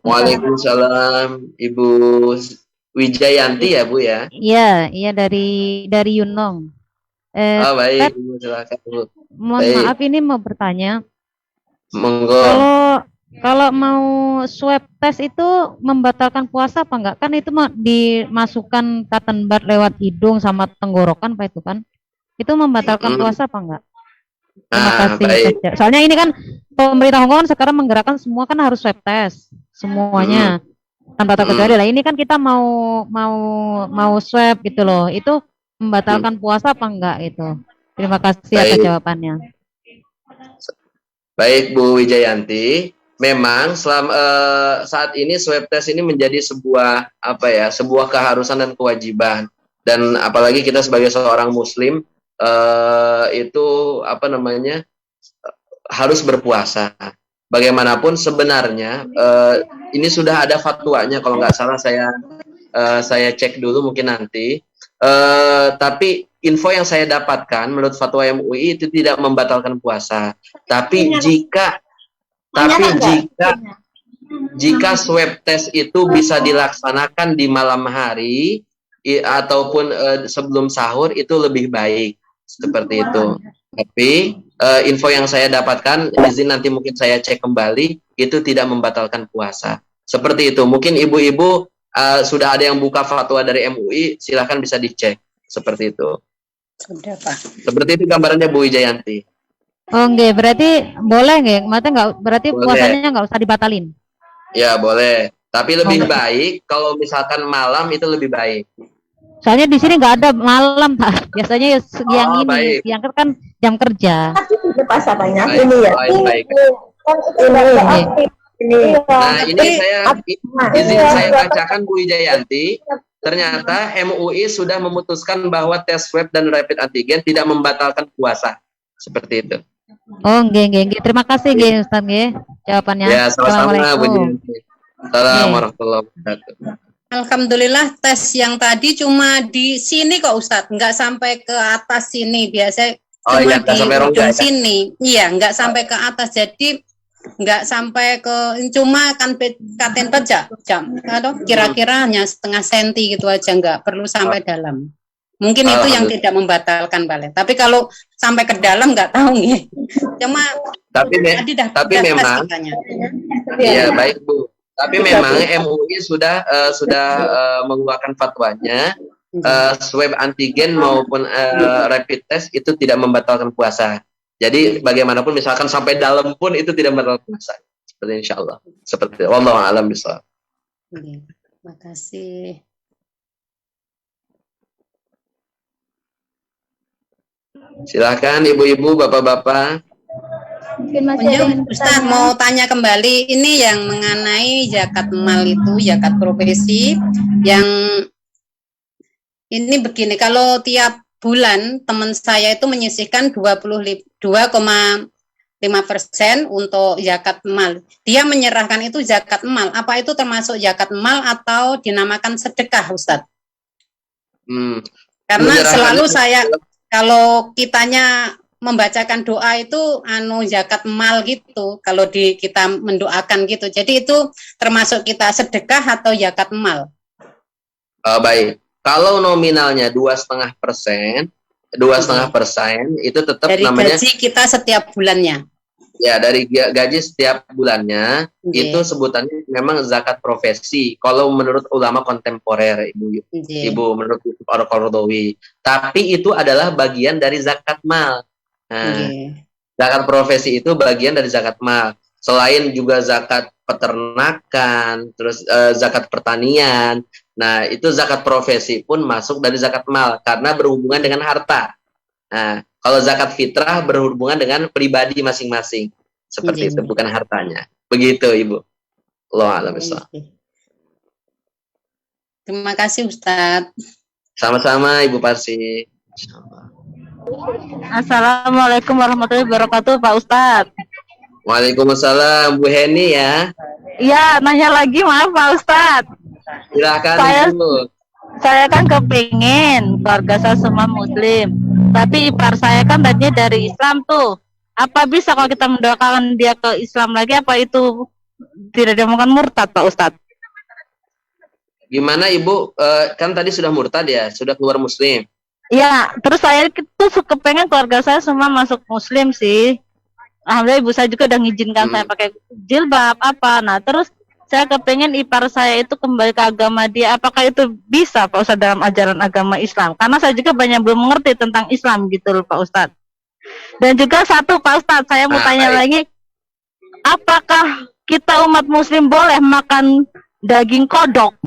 Waalaikumsalam, Ibu Wijayanti ya Bu ya? Iya dari Yunong. Oh baik, Ted, Ibu silakan Bu. mohon Baik. maaf ini mau bertanya. Monggo. Kalau mau swab test itu membatalkan puasa apa enggak? Kan itu dimasukkan cotton bud lewat hidung sama tenggorokan Pak itu kan? Itu membatalkan puasa apa enggak? Terima kasih Baik. saja. Soalnya ini kan pemerintah Hongkong sekarang menggerakkan semua kan harus swab test semuanya tanpa terkecuali. Lah ini kan kita mau swab gitu loh. Itu membatalkan puasa apa enggak itu? Terima kasih atas Baik. jawabannya. Baik Bu Wijayanti, memang saat ini swab test ini menjadi sebuah sebuah keharusan dan kewajiban. Dan apalagi kita sebagai seorang muslim itu harus berpuasa. Bagaimanapun sebenarnya ini sudah ada fatwanya kalau nggak salah saya cek dulu mungkin nanti. Tapi info yang saya dapatkan menurut fatwa MUI itu tidak membatalkan puasa. Tapi jika swab test itu bisa dilaksanakan di malam hari ataupun sebelum sahur itu lebih baik seperti itu. Tapi info yang saya dapatkan, izin nanti mungkin saya cek kembali, itu tidak membatalkan puasa. Seperti itu. Mungkin ibu-ibu sudah ada yang buka fatwa dari MUI, silahkan bisa dicek. Seperti itu. Sudah Pak. Seperti itu gambarannya Bu Wijayanti. Oh enggak, berarti boleh enggak? Maksudnya enggak, berarti Boleh. puasanya enggak usah dibatalin. Ya boleh. Tapi lebih baik kalau misalkan malam itu lebih baik. Soalnya di sini enggak ada malam, Pak. Biasanya yang ini, baik. yang kan jam kerja. Puasa banyak Baik, ini ya. baik. Ini. Nah ini izin saya bacakan Bu Wijayanti. Ternyata MUI sudah memutuskan bahwa tes swab dan rapid antigen tidak membatalkan puasa. Seperti itu. Oh, nggih. Terima kasih nggih Ustaz nggih jawabannya. Ya, sama-sama Bu Assalamualaikum. Wijayanti. Assalamualaikum warahmatullahi wabarakatuh. Alhamdulillah tes yang tadi cuma di sini kok Ustadz, nggak sampai ke atas sini. Biasa Oh cuma iya, nggak di sampai rongga ujung ya? sini. Iya, nggak sampai ke atas. Jadi nggak sampai ke, cuma kan katen pejak jam atau kira-kira hanya setengah senti gitu aja, nggak perlu sampai dalam. Mungkin itu yang tidak membatalkan balik. Tapi kalau sampai ke dalam nggak tahu nih. Cuma tapi memang iya baik Bu. Tapi memang MUI sudah mengeluarkan fatwanya swab antigen maupun rapid test itu tidak membatalkan puasa. Jadi bagaimanapun misalkan sampai dalam pun itu tidak membatalkan puasa. Seperti insyaallah. Seperti wallahu a'lam bishawab. Terima kasih. Silakan ibu-ibu, bapak-bapak. Mungkin masih ada yang Ustaz mau tanya kembali, ini yang mengenai zakat mal itu, zakat profesi, yang ini begini, kalau tiap bulan teman saya itu menyisihkan 22,5% untuk zakat mal. Dia menyerahkan itu zakat mal. Apa itu termasuk zakat mal atau dinamakan sedekah, Ustaz? Karena selalu saya, kalau kitanya membacakan doa itu zakat mal gitu, kalau kita mendoakan gitu. Jadi itu termasuk kita sedekah atau zakat mal? Baik. Kalau nominalnya 2,5%, 2,5% itu tetap dari namanya gaji kita setiap bulannya. Ya, dari gaji setiap bulannya itu sebutannya memang zakat profesi. Kalau menurut ulama kontemporer, Ibu menurut Al-Qaradawi. Tapi itu adalah bagian dari zakat mal. Nah, zakat profesi itu bagian dari zakat mal. Selain juga zakat peternakan, terus zakat pertanian. Nah, itu zakat profesi pun masuk dari zakat mal karena berhubungan dengan harta. Nah, kalau zakat fitrah berhubungan dengan pribadi masing-masing. Seperti itu, bukan hartanya. Begitu, Ibu. Allah a'lam bishawab. Terima kasih, Ustadz. Sama-sama, Ibu Parsi. Assalamualaikum warahmatullahi wabarakatuh, Pak Ustadz. Waalaikumsalam, Bu Heni ya. Iya, nanya lagi, maaf Pak Ustadz. Silakan Ibu. Saya kan kepingin keluarga saya semua muslim, tapi ipar saya kan tadinya dari Islam tuh. Apa bisa kalau kita mendoakan dia ke Islam lagi, apa itu tidak dimaukan murtad, Pak Ustadz? Gimana Ibu, kan tadi sudah murtad ya, sudah keluar muslim. Iya, terus saya tuh kepengen keluarga saya semua masuk muslim sih. Alhamdulillah ibu saya juga udah ngizinkan saya pakai jilbab apa. Nah, terus saya kepengen ipar saya itu kembali ke agama dia. Apakah itu bisa Pak Ustadz dalam ajaran agama Islam? Karena saya juga banyak belum mengerti tentang Islam gitu loh Pak Ustadz. Dan juga satu Pak Ustadz, saya mau tanya lagi, apakah kita umat muslim boleh makan daging kodok?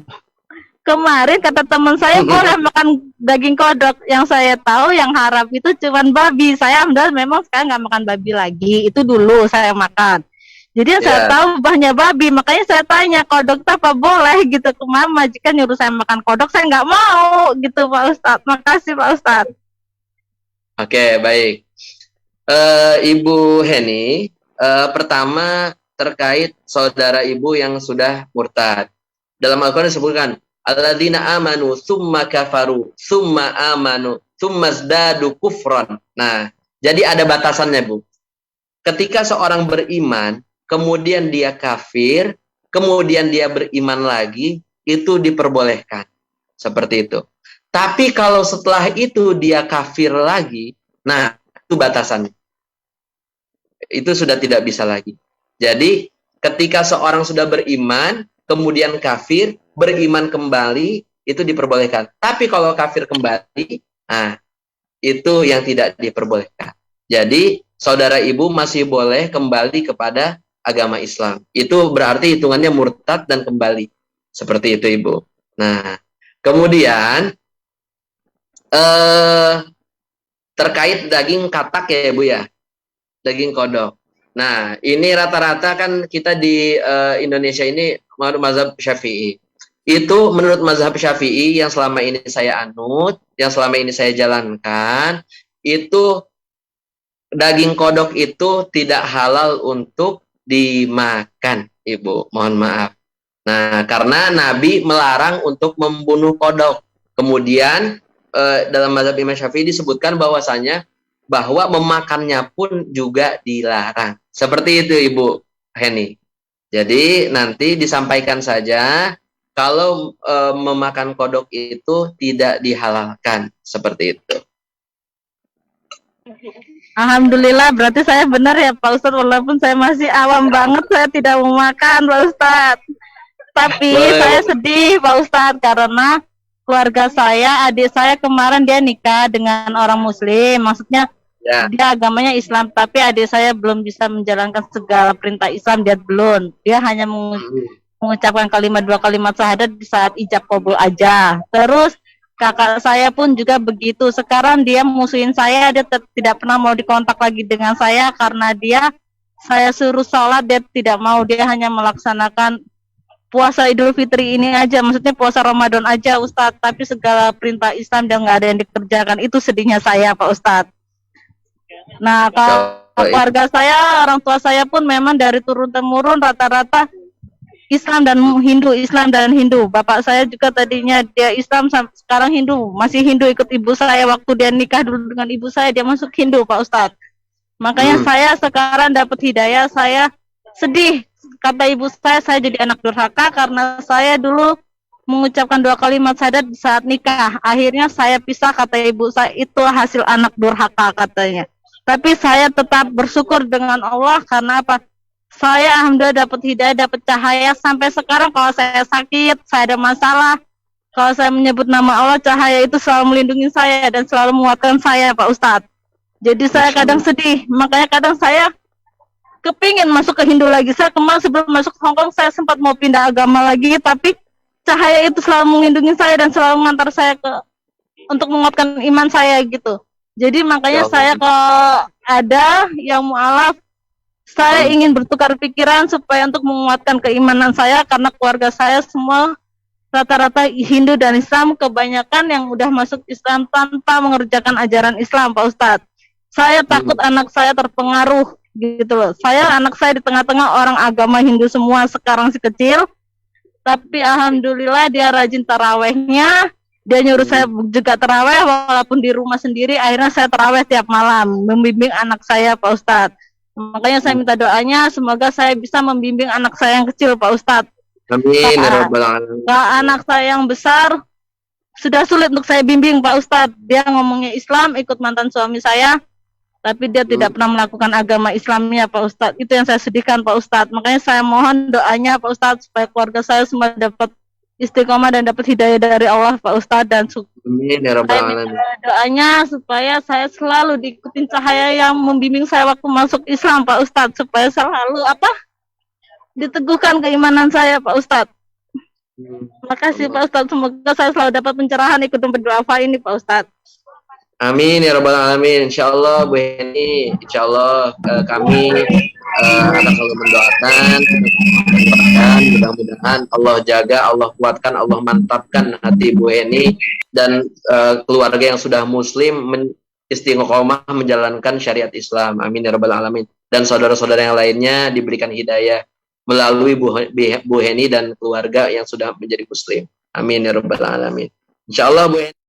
Kemarin kata teman saya boleh makan daging kodok. Yang saya tahu yang haram itu cuman babi. Saya alhamdulillah memang sekarang nggak makan babi lagi. Itu dulu saya makan. Jadi yang saya tahu banyak babi. Makanya saya tanya kodok itu apa boleh gitu ke mama. Jika nyuruh saya makan kodok saya nggak mau gitu Pak Ustadz. Makasih Pak Ustadz. Oke, baik. Ibu Heni, pertama terkait saudara ibu yang sudah murtad. Dalam Al-Quran disebutkan alladzina amanu summa kafaru summa amanu summa zdadu kufran. Nah, jadi ada batasannya, Bu. Ketika seorang beriman, kemudian dia kafir, kemudian dia beriman lagi, itu diperbolehkan. Seperti itu. Tapi kalau setelah itu dia kafir lagi, nah, itu batasannya. Itu sudah tidak bisa lagi. Jadi, ketika seorang sudah beriman, kemudian kafir, beriman kembali, itu diperbolehkan. Tapi kalau kafir kembali, nah, itu yang tidak diperbolehkan. Jadi, saudara ibu masih boleh kembali kepada agama Islam. Itu berarti hitungannya murtad dan kembali. Seperti itu, Ibu. Nah, kemudian, terkait daging katak ya, Bu ya? Daging kodok. Nah, ini rata-rata kan kita di Indonesia ini menurut mazhab Syafi'i. Itu menurut mazhab Syafi'i yang selama ini saya anut, yang selama ini saya jalankan, itu daging kodok itu tidak halal untuk dimakan, Ibu. Mohon maaf. Nah, karena Nabi melarang untuk membunuh kodok. Kemudian dalam mazhab Imam Syafi'i disebutkan bahwasanya bahwa memakannya pun juga dilarang. Seperti itu Ibu Heni. Jadi nanti disampaikan saja kalau memakan kodok itu tidak dihalalkan seperti itu. Alhamdulillah, berarti saya benar ya Pak Ustadz, walaupun saya masih awam banget, saya tidak mau makan Pak Ustadz. Tapi saya sedih Pak Ustadz, karena keluarga saya, adik saya kemarin dia nikah dengan orang muslim, maksudnya dia agamanya Islam, tapi adik saya belum bisa menjalankan segala perintah Islam, dia hanya mengucapkan dua kalimat syahadat di saat ijab qabul aja. Terus kakak saya pun juga begitu. Sekarang dia musuhin saya, dia tidak pernah mau dikontak lagi dengan saya karena saya suruh sholat, dia tidak mau, dia hanya melaksanakan puasa Idul Fitri ini aja, maksudnya puasa Ramadan aja Ustadz, tapi segala perintah Islam dia nggak ada yang dikerjakan. Itu sedihnya saya Pak Ustadz. Nah, kalau keluarga saya, orang tua saya pun memang dari turun-temurun rata-rata Islam dan Hindu. Bapak saya juga tadinya dia Islam, sekarang Hindu, masih Hindu ikut ibu saya. Waktu dia nikah dulu dengan ibu saya, dia masuk Hindu Pak Ustadz. Makanya saya sekarang dapat hidayah, saya sedih. Kata ibu saya jadi anak durhaka karena saya dulu mengucapkan 2 kalimat syahadat di saat nikah. Akhirnya saya pisah, kata ibu saya, itu hasil anak durhaka katanya. Tapi saya tetap bersyukur dengan Allah karena apa? Saya alhamdulillah dapat hidayah, dapat cahaya sampai sekarang. Kalau saya sakit, saya ada masalah, kalau saya menyebut nama Allah, cahaya itu selalu melindungi saya dan selalu menguatkan saya Pak Ustadz. Jadi saya kadang sedih, makanya kadang saya kepingin masuk ke Hindu lagi. Saya kemarin sebelum masuk Hong Kong, saya sempat mau pindah agama lagi, tapi cahaya itu selalu melindungi saya dan selalu mengantar saya untuk menguatkan iman saya gitu. Jadi makanya saya kalau ada yang mu'alaf, saya ingin bertukar pikiran supaya untuk menguatkan keimanan saya, karena keluarga saya semua rata-rata Hindu dan Islam, kebanyakan yang udah masuk Islam tanpa mengerjakan ajaran Islam Pak Ustadz. Saya takut anak saya terpengaruh gitu loh. Anak saya di tengah-tengah orang agama Hindu semua sekarang si kecil, tapi alhamdulillah dia rajin tarawehnya, dia nyuruh saya juga taraweh walaupun di rumah sendiri. Akhirnya saya taraweh tiap malam, membimbing anak saya Pak Ustadz. Makanya saya minta doanya, semoga saya bisa membimbing anak saya yang kecil Pak Ustadz. Amin ya rabbal alamin. Anak saya yang besar sudah sulit untuk saya bimbing Pak Ustadz. Dia ngomongnya Islam, ikut mantan suami saya, tapi dia tidak pernah melakukan agama Islamnya Pak Ustadz. Itu yang saya sedihkan Pak Ustadz. Makanya saya mohon doanya Pak Ustadz supaya keluarga saya semua dapat istiqomah dan dapat hidayah dari Allah Pak Ustadz. Dan amin ya rabbal alamin. Doanya supaya saya selalu diikutin cahaya yang membimbing saya waktu masuk Islam Pak Ustadz, supaya selalu diteguhkan keimanan saya Pak Ustadz. Terima kasih Pak Ustadz, semoga saya selalu dapat pencerahan ikut berdoa ini Pak Ustadz. Amin ya rabbal alamin. Insyaallah Bu Heni, insyaallah kami akan selalu mendoakan, mudah-mudahan Allah jaga, Allah kuatkan, Allah mantapkan hati Bu Heni dan keluarga yang sudah muslim istiqomah menjalankan syariat Islam. Amin ya rabbal alamin. Dan saudara-saudara yang lainnya diberikan hidayah melalui Bu Heni dan keluarga yang sudah menjadi muslim. Amin ya rabbal alamin. Insyaallah Bu Heni.